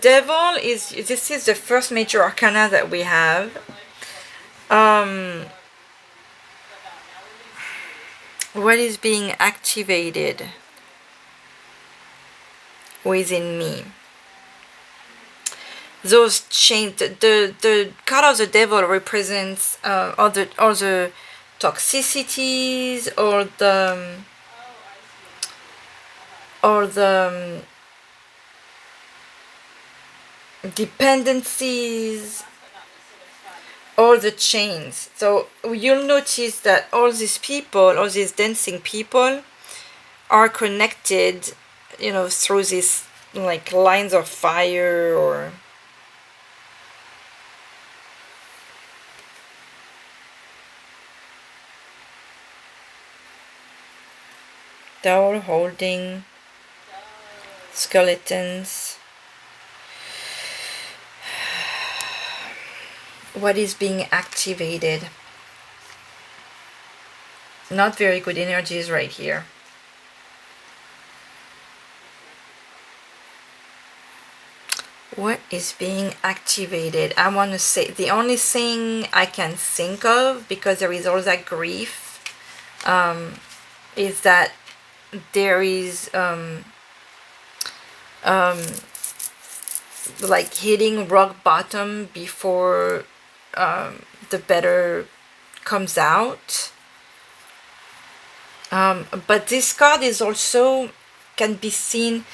devil is... This is the first major arcana that we have. What is being activated within me? Those chains, the card of the devil represents all the toxicities or the dependencies or the chains. So you'll notice that all these people, all these dancing people, are connected, through these like lines of fire, or they're all holding skeletons. What is being activated? Not very good energies right here. What is being activated? I want to say the only thing I can think of, because there is all that grief, is that there is like hitting rock bottom before the better comes out. But this card is also can be seen.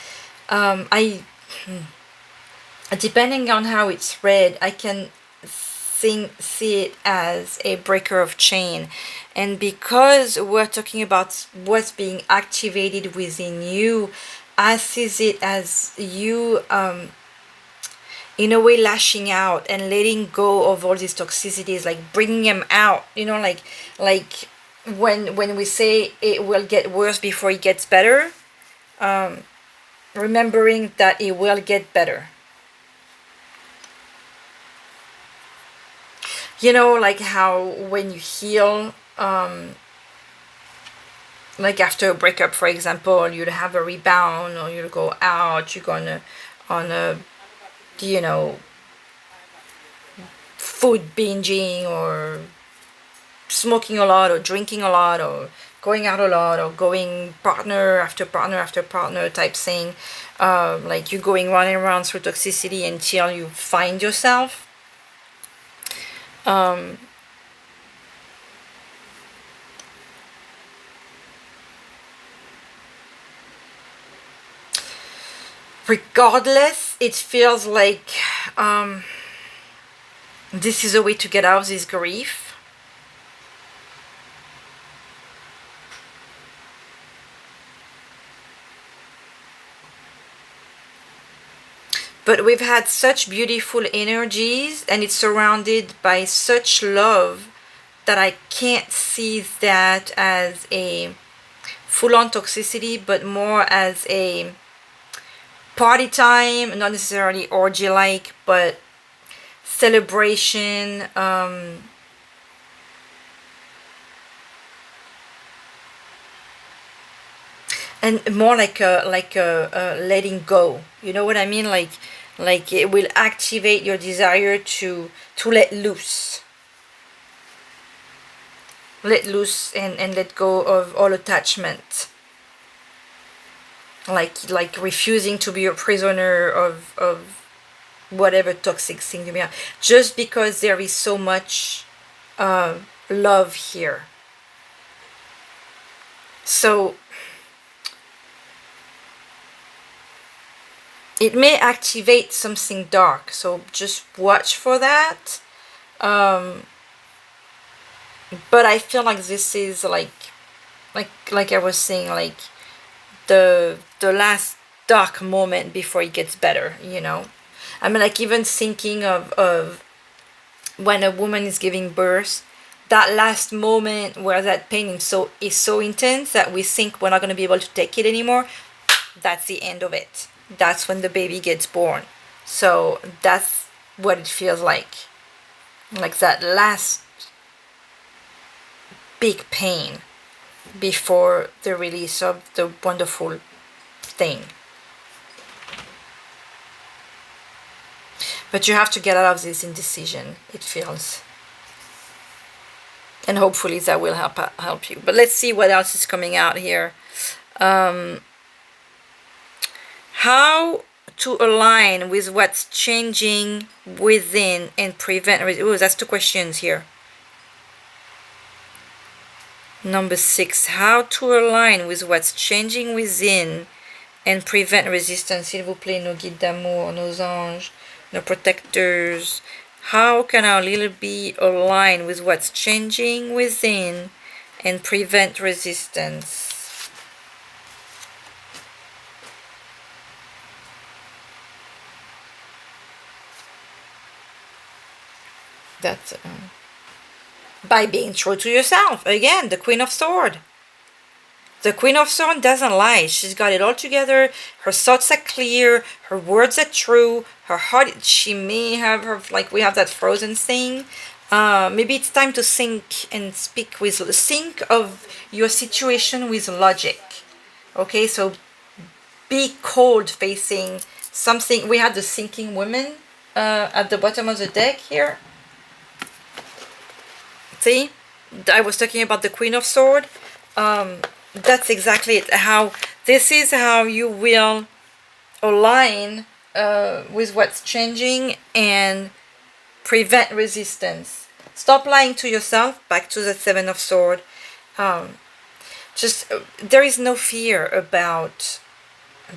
Depending on how it's read, I can see it as a breaker of chain. And because we're talking about what's being activated within you, I see it as you in a way lashing out and letting go of all these toxicities, like bringing them out, like when we say it will get worse before it gets better, remembering that it will get better. Like how when you heal, like after a breakup, for example, you'd have a rebound, or you'll go out, you're gonna on a food binging, or smoking a lot, or drinking a lot, or going out a lot, or going partner after partner after partner type thing. Like you're going round and round through toxicity until you find yourself. Regardless, it feels like this is a way to get out of this grief. But we've had such beautiful energies, and it's surrounded by such love, that I can't see that as a full-on toxicity, but more as a party time, not necessarily orgy-like, but celebration, and more like a letting go. You know what I mean? Like it will activate your desire to let loose. Let loose and let go of all attachment. Like refusing to be a prisoner of whatever toxic thing you may have, just because there is so much love here. So it may activate something dark, so just watch for that. But I feel like this is like I was saying, like the last dark moment before it gets better. I mean, like even thinking of when a woman is giving birth, that last moment where that pain is so intense that we think we're not going to be able to take it anymore, that's the end of it. That's when the baby gets born. So that's what it feels like that last big pain before the release of the wonderful thing. But you have to get out of this indecision, it feels. And hopefully that will help you. But let's see what else is coming out here. How to align with what's changing within and prevent... Oh, that's 2 questions here. Number 6, how to align with what's changing within and prevent resistance. S'il vous plaît, nos guides d'amour, nos anges, nos protectors. How can our little bee align with what's changing within and prevent resistance? That's by being true to yourself. Again, the Queen of Swords. The Queen of Swords doesn't lie. She's got it all together. Her thoughts are clear. Her words are true. Her heart, she may have her, like we have that Frozen thing. Maybe it's time to think and think of your situation with logic. Okay, so be cold facing something. We had the thinking woman at the bottom of the deck here. See, I was talking about the Queen of Swords. That's exactly it. This is how you will align with what's changing and prevent resistance. Stop lying to yourself. Back to the Seven of Swords. There is no fear about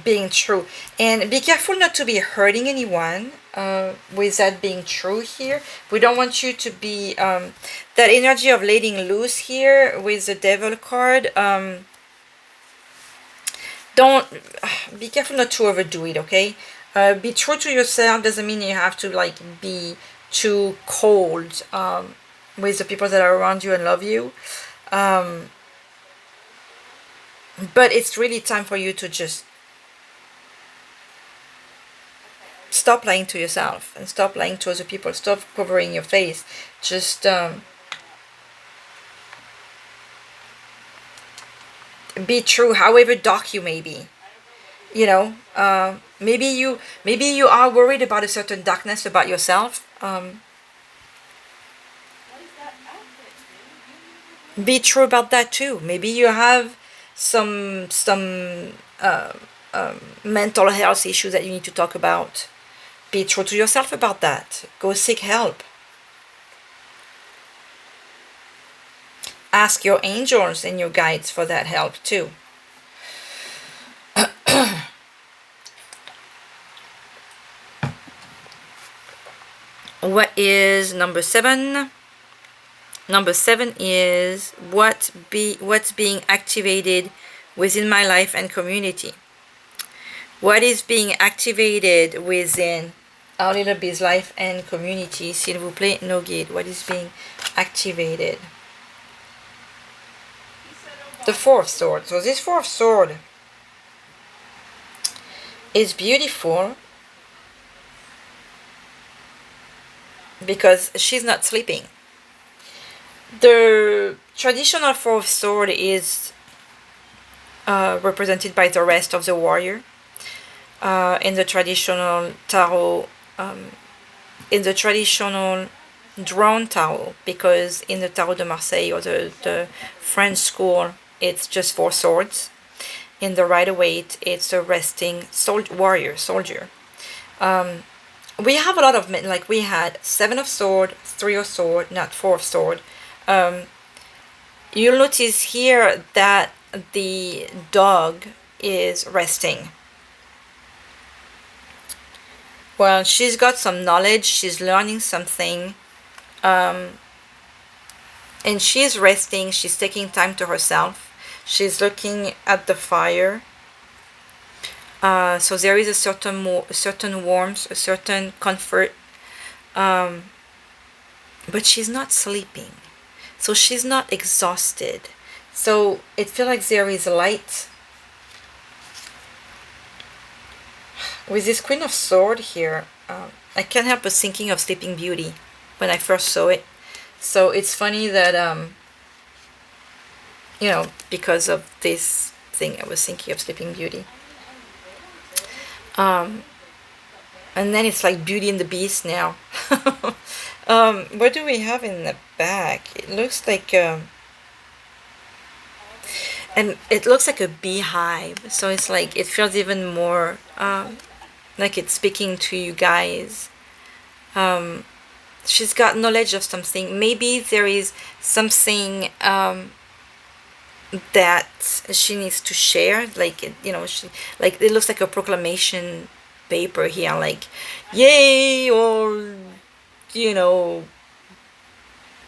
being true, and be careful not to be hurting anyone with that being true here. We don't want you to be that energy of letting loose here with the Devil card. Don't be careful not to overdo it. Okay, be true to yourself. Doesn't mean you have to like be too cold with the people that are around you and love you. But it's really time for you to just stop lying to yourself and stop lying to other people. Stop covering your face. Just be true, however dark you may be. You know, maybe you are worried about a certain darkness about yourself. Be true about that too. Maybe you have some mental health issues that you need to talk about. Be true to yourself about that. Go seek help. Ask your angels and your guides for that help too. What is number 7? Number 7 is what's being activated within my life and community. What is being activated within our little bee's life and community? S'il vous plaît, no guide. What is being activated? The Fourth Sword. So this Fourth Sword is beautiful because she's not sleeping. The traditional Fourth Sword is represented by the rest of the warrior. In the traditional tarot, in the traditional drawn tarot, because in the Tarot de Marseille or the French school, it's just 4 swords. In the Rider-Waite, it's a resting warrior, soldier. We have a lot of men, like we had 7 of sword, 3 of sword, not 4 of sword. You'll notice here that the dog is resting. Well, she's got some knowledge, she's learning something, and she's resting, she's taking time to herself, she's looking at the fire. So there is a certain warmth, a certain comfort, but she's not sleeping, so she's not exhausted. So it feels like there is light. With this Queen of Swords here, I can't help but thinking of Sleeping Beauty when I first saw it. So it's funny that, you know, because of this thing, I was thinking of Sleeping Beauty. And then it's like Beauty and the Beast now. What do we have in the back? It looks like and it looks like a beehive, so it's like it feels even more like it's speaking to you guys. She's got knowledge of something. Maybe there is something that she needs to share. Like, like it looks like a proclamation paper here, like, yay, all, you know,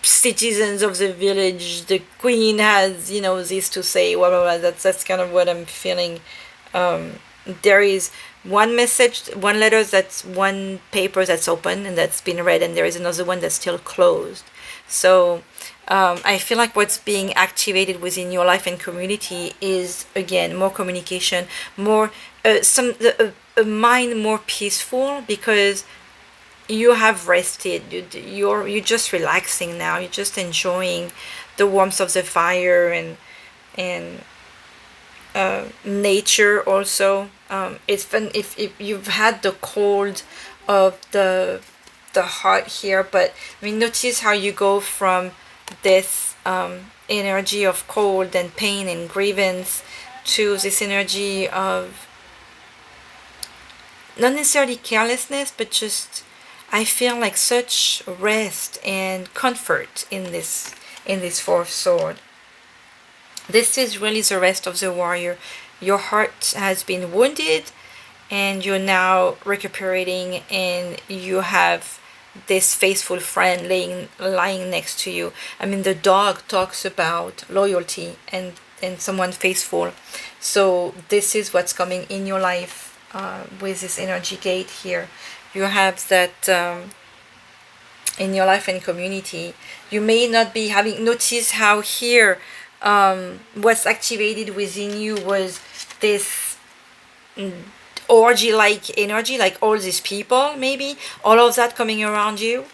citizens of the village, the queen has, this to say, blah, blah, blah. That's kind of what I'm feeling. There is one message, one letter, that's one paper that's open and that's been read, and there is another one that's still closed. So I feel like what's being activated within your life and community is, again, more communication, more a mind more peaceful, because you have rested. You're just relaxing now. You're just enjoying the warmth of the fire, and nature also. It's fun if you've had the cold of the heart here, but I mean, notice how you go from this energy of cold and pain and grievance to this energy of not necessarily carelessness, but just, I feel like such rest and comfort in this fourth sword. This is really the rest of the warrior. Your heart has been wounded and you're now recuperating, and you have this faithful friend lying next to you. I mean, the dog talks about loyalty and someone faithful. So this is what's coming in your life with this energy gate here. You have that in your life and community. You may not be having noticed how here what's activated within you was this orgy-like energy, like all these people, maybe all of that coming around you,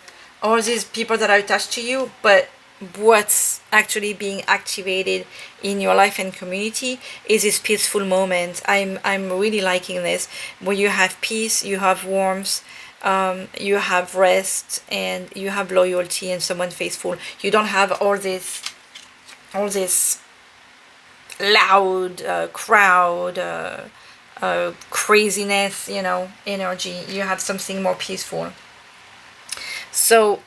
all these people that are attached to you. But what's actually being activated in your life and community is this peaceful moment. I'm really liking this, where you have peace, you have warmth, you have rest, and you have loyalty and someone faithful. You don't have all this loud crowd, craziness, energy. You have something more peaceful. So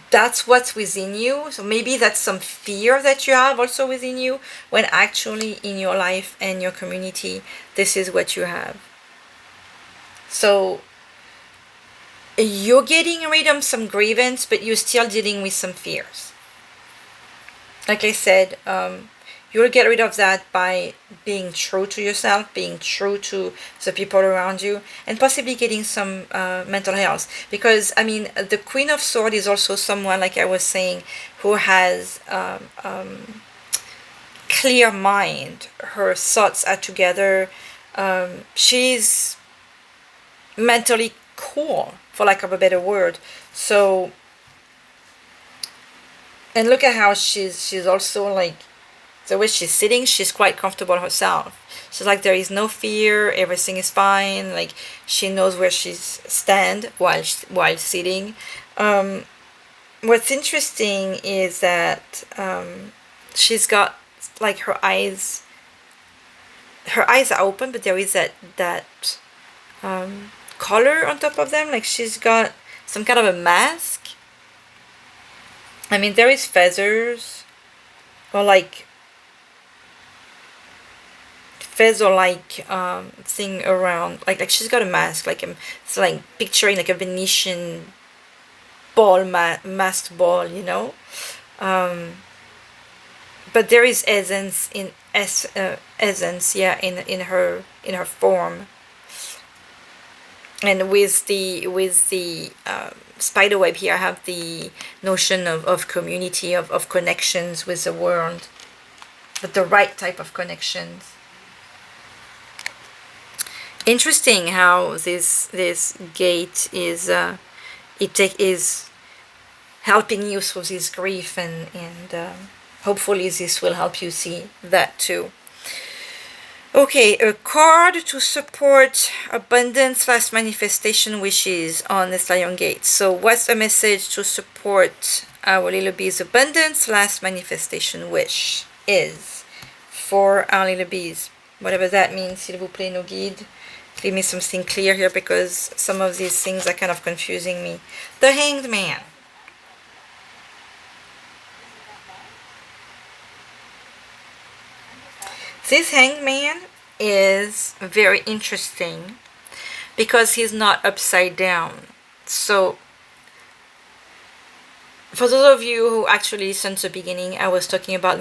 that's what's within you. So maybe that's some fear that you have also within you, when actually in your life and your community, this is what you have. So you're getting rid of some grievance, but you're still dealing with some fears. Like I said, you'll get rid of that by being true to yourself, being true to the people around you, and possibly getting some mental health. Because, I mean, the Queen of Swords is also someone, like I was saying, who has clear mind. Her thoughts are together. She's mentally cool, for lack of a better word. So, and look at how she's also like, the way she's sitting, she's quite comfortable herself. She's like, there is no fear, everything is fine. Like, she knows where she's stand while sitting. What's interesting is that she's got like her eyes are open, but there is that color on top of them. Like, she's got some kind of a mask. I mean, there is feathers, or like feather-like thing around. Like she's got a mask. Like, it's like picturing like a Venetian ball, masked ball, But there is essence in her form. And with the spider web here, I have the notion of community, of connections with the world, but the right type of connections. Interesting how this gate is is helping you through this grief, and hopefully this will help you see that too. Okay, a card to support abundance / manifestation wishes on this Lion Gate. So what's a message to support our little bees' abundance / manifestation wish is for our little bees? Whatever that means, s'il vous plaît, no guide. Give me something clear here, because some of these things are kind of confusing me. The Hanged Man. This hangman is very interesting because he's not upside down. So for those of you who actually listened to the beginning, I was talking about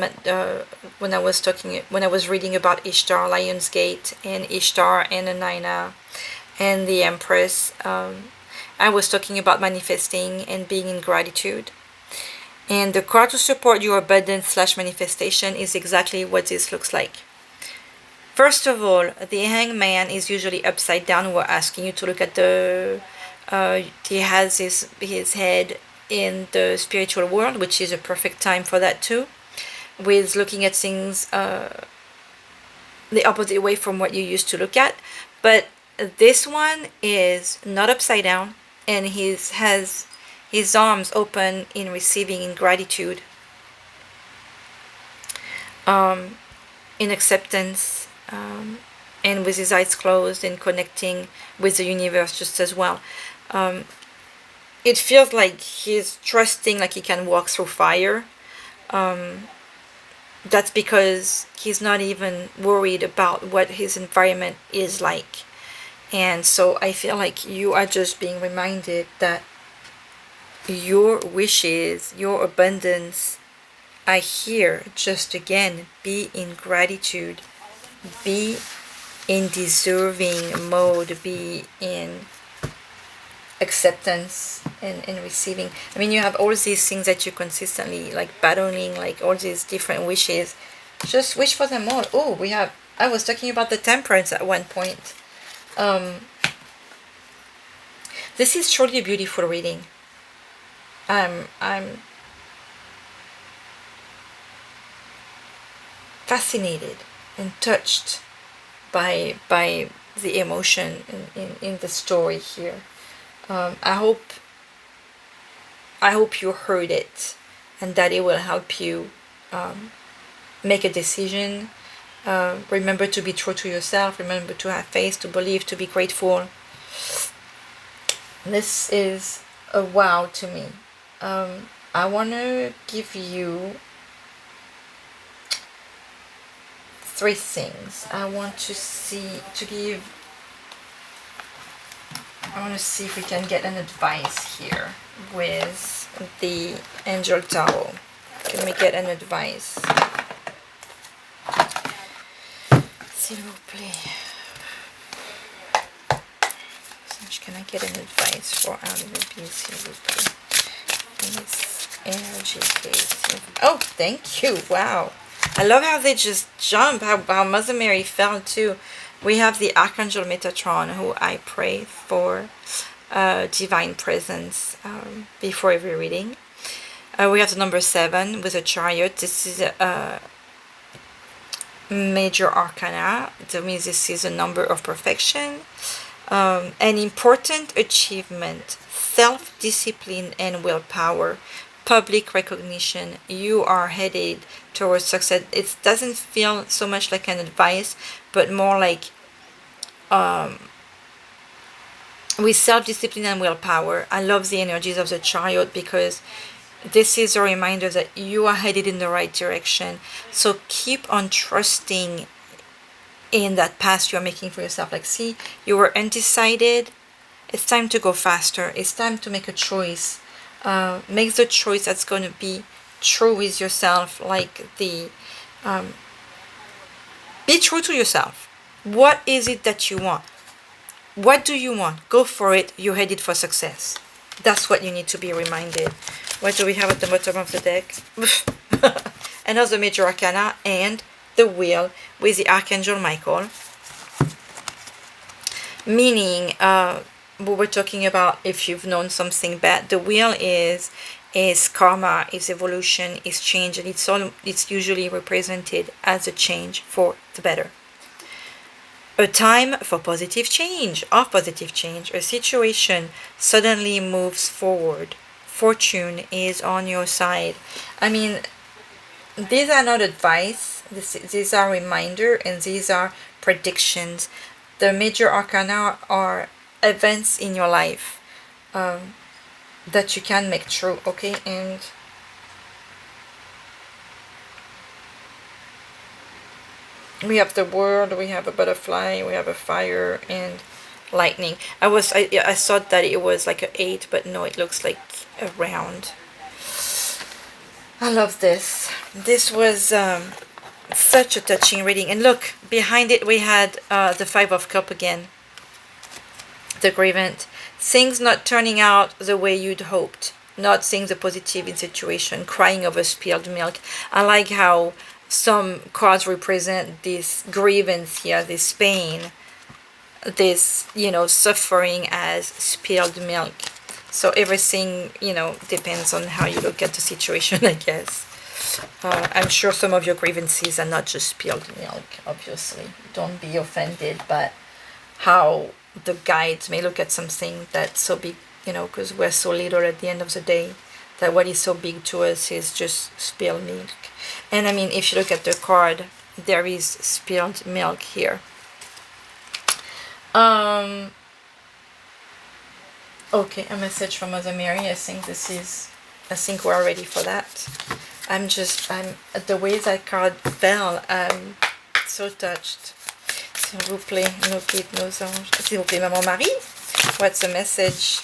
when I was reading about Ishtar, Lionsgate, and Ishtar and Inanna and the Empress. I was talking about manifesting and being in gratitude. And the card to support your abundance / manifestation is exactly what this looks like. First of all, the hangman is usually upside down. We're asking you to look at he has his head in the spiritual world, which is a perfect time for that too, with looking at things the opposite way from what you used to look at. But this one is not upside down, and he has his arms open in receiving, in gratitude, in acceptance, and with his eyes closed and connecting with the universe just as well. It feels like he's trusting, like he can walk through fire. That's because he's not even worried about what his environment is like. And so I feel like you are just being reminded that your wishes, your abundance are here. Just again, be in gratitude, be in deserving mode, be in acceptance and receiving. I mean, you have all these things that you consistently like battling, like all these different wishes. Just wish for them all. Oh, I was talking about the temperance at one point. This is truly a beautiful reading. I'm fascinated and touched by the emotion in the story here. I hope you heard it, and that it will help you make a decision. Remember to be true to yourself. Remember to have faith, to believe, to be grateful. This is a wow to me. I want to give you 3 things. I want to see if we can get an advice here with the Angel Tarot. Can we get an advice? S'il vous plaît. Can I get an advice for out of abuse, s'il vous plaît? This energy case. Oh, thank you. Wow. I love how they just jump, how Mother Mary felt too. We have the Archangel Metatron, who I pray for divine presence before every reading. We have the number 7 with a chariot. This is a major arcana. That means this is a number of perfection. An important achievement, self-discipline and willpower, public recognition. You are headed towards success. It doesn't feel so much like an advice, but more like with self-discipline and willpower. I love the energies of the chariot because this is a reminder that you are headed in the right direction. So keep on trusting in that path you're making for yourself. Like, see, you were undecided. It's time to go faster. It's time to make a choice. Make the choice that's going to be true with yourself. Like be true to yourself. What is it that you want? What do you want? Go for it. You're headed for success. That's what you need to be reminded. What do we have at the bottom of the deck? Another major arcana and the wheel with the Archangel Michael. Meaning, we were talking about if you've known something bad. The wheel is karma, is evolution, is change, and it's usually represented as a change for the better. A time for positive change, a situation suddenly moves forward. Fortune is on your side. I mean, these are not advice. These are reminder, and these are predictions. The major arcana are events in your life that you can make true. Okay, and We have the world, we have a butterfly, we have a fire, and lightning. I thought that it was like an 8, but no, it looks like a round. I love this. This was such a touching reading. And look, behind it we had the 5 of Cups again. The grievance. Things not turning out the way you'd hoped. Not seeing the positive in situation. Crying over spilled milk. I like how some cards represent this grievance here, this pain, this, suffering as spilled milk. So everything, depends on how you look at the situation, I guess. I'm sure some of your grievances are not just spilled milk, obviously. Don't be offended, but how the guides may look at something that's so big, because we're so little at the end of the day, that what is so big to us is just spilled milk. And I mean, if you look at the card, there is spilled milk here. Okay, a message from Mother Mary. I think we're ready for that. I'm the way that card fell, I'm so touched. S'il vous plaît, nos guides, nos anges. S'il vous plaît, Maman Marie. What's the message?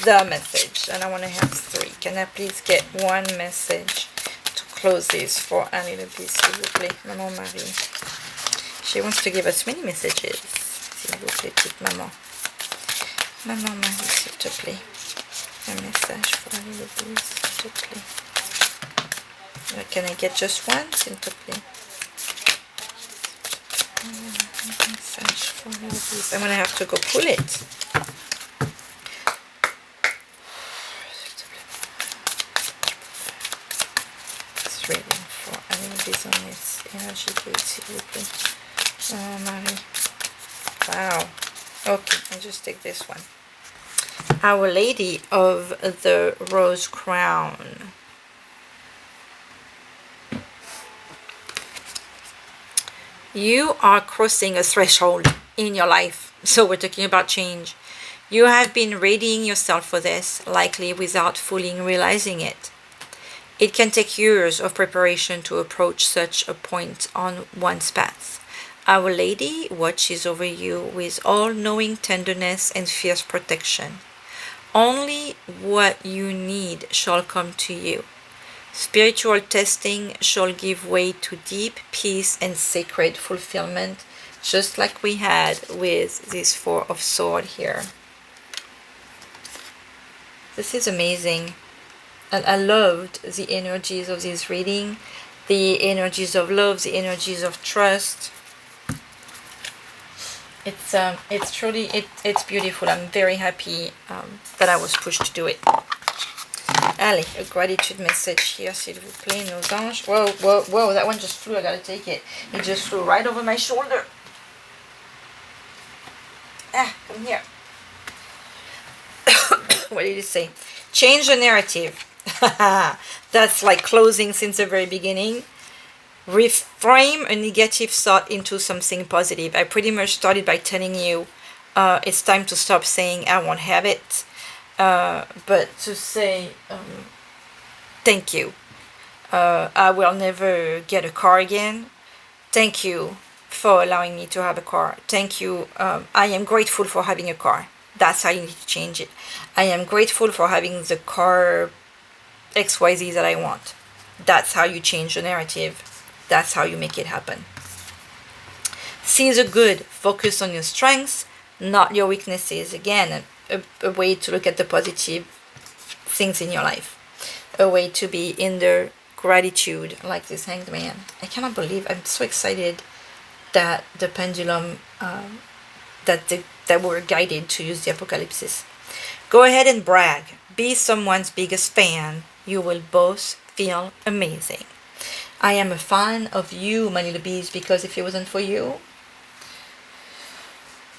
The message. And I want to have 3. Can I please get one message to close this for a little bit, s'il vous plaît, Maman Marie? She wants to give us many messages. S'il vous plaît, petite maman. Maman Marie, s'il te plaît. Un message pour la little bit, s'il te plaît. Can I get just one, s'il te plaît? Message for little bit. I'm going to have to go pull it. It's reading for a little bit on its energy gate, s'il vous plaît. Marie. Wow. Okay, I'll just take this one. Our Lady of the Rose Crown. You are crossing a threshold in your life. So we're talking about change. You have been readying yourself for this, likely without fully realizing it. It can take years of preparation to approach such a point on one's path. Our Lady watches over you with all-knowing tenderness and fierce protection. Only what you need shall come to you. Spiritual testing shall give way to deep peace and sacred fulfillment, just like we had with this 4 of Swords here. This is amazing. And I loved the energies of this reading, the energies of love, the energies of trust. It's truly, it's beautiful. I'm very happy that I was pushed to do it. Allez, a gratitude message here, s'il vous plaît, nos anges. Whoa, whoa, whoa, that one just flew. I gotta take it. It just flew right over my shoulder. Ah, come here. What did it say? Change the narrative. That's like closing since the very beginning. Reframe a negative thought into something positive. I pretty much started by telling you it's time to stop saying I won't have it, but to say thank you. I will never get a car again. Thank you for allowing me to have a car. Thank you. I am grateful for having a car. That's how you need to change it. I am grateful for having the car XYZ that I want. That's how you change the narrative. That's how you make it happen. See the good. Focus on your strengths, not your weaknesses. Again, a way to look at the positive things in your life. A way to be in the gratitude, like this Hanged Man. I cannot believe, I'm so excited that the pendulum, that we're guided to use the Apokalypsis. Go ahead and brag. Be someone's biggest fan. You will both feel amazing. I am a fan of you, my little bees, because if it wasn't for you,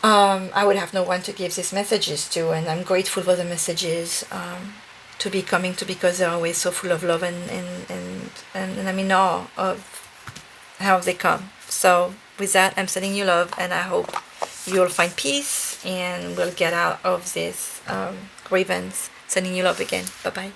I would have no one to give these messages to, and I'm grateful for the messages to be coming to, because they're always so full of love, and I'm in awe of how they come. So with that, I'm sending you love, and I hope you'll find peace and we'll get out of this grievance. Sending you love again. Bye-bye.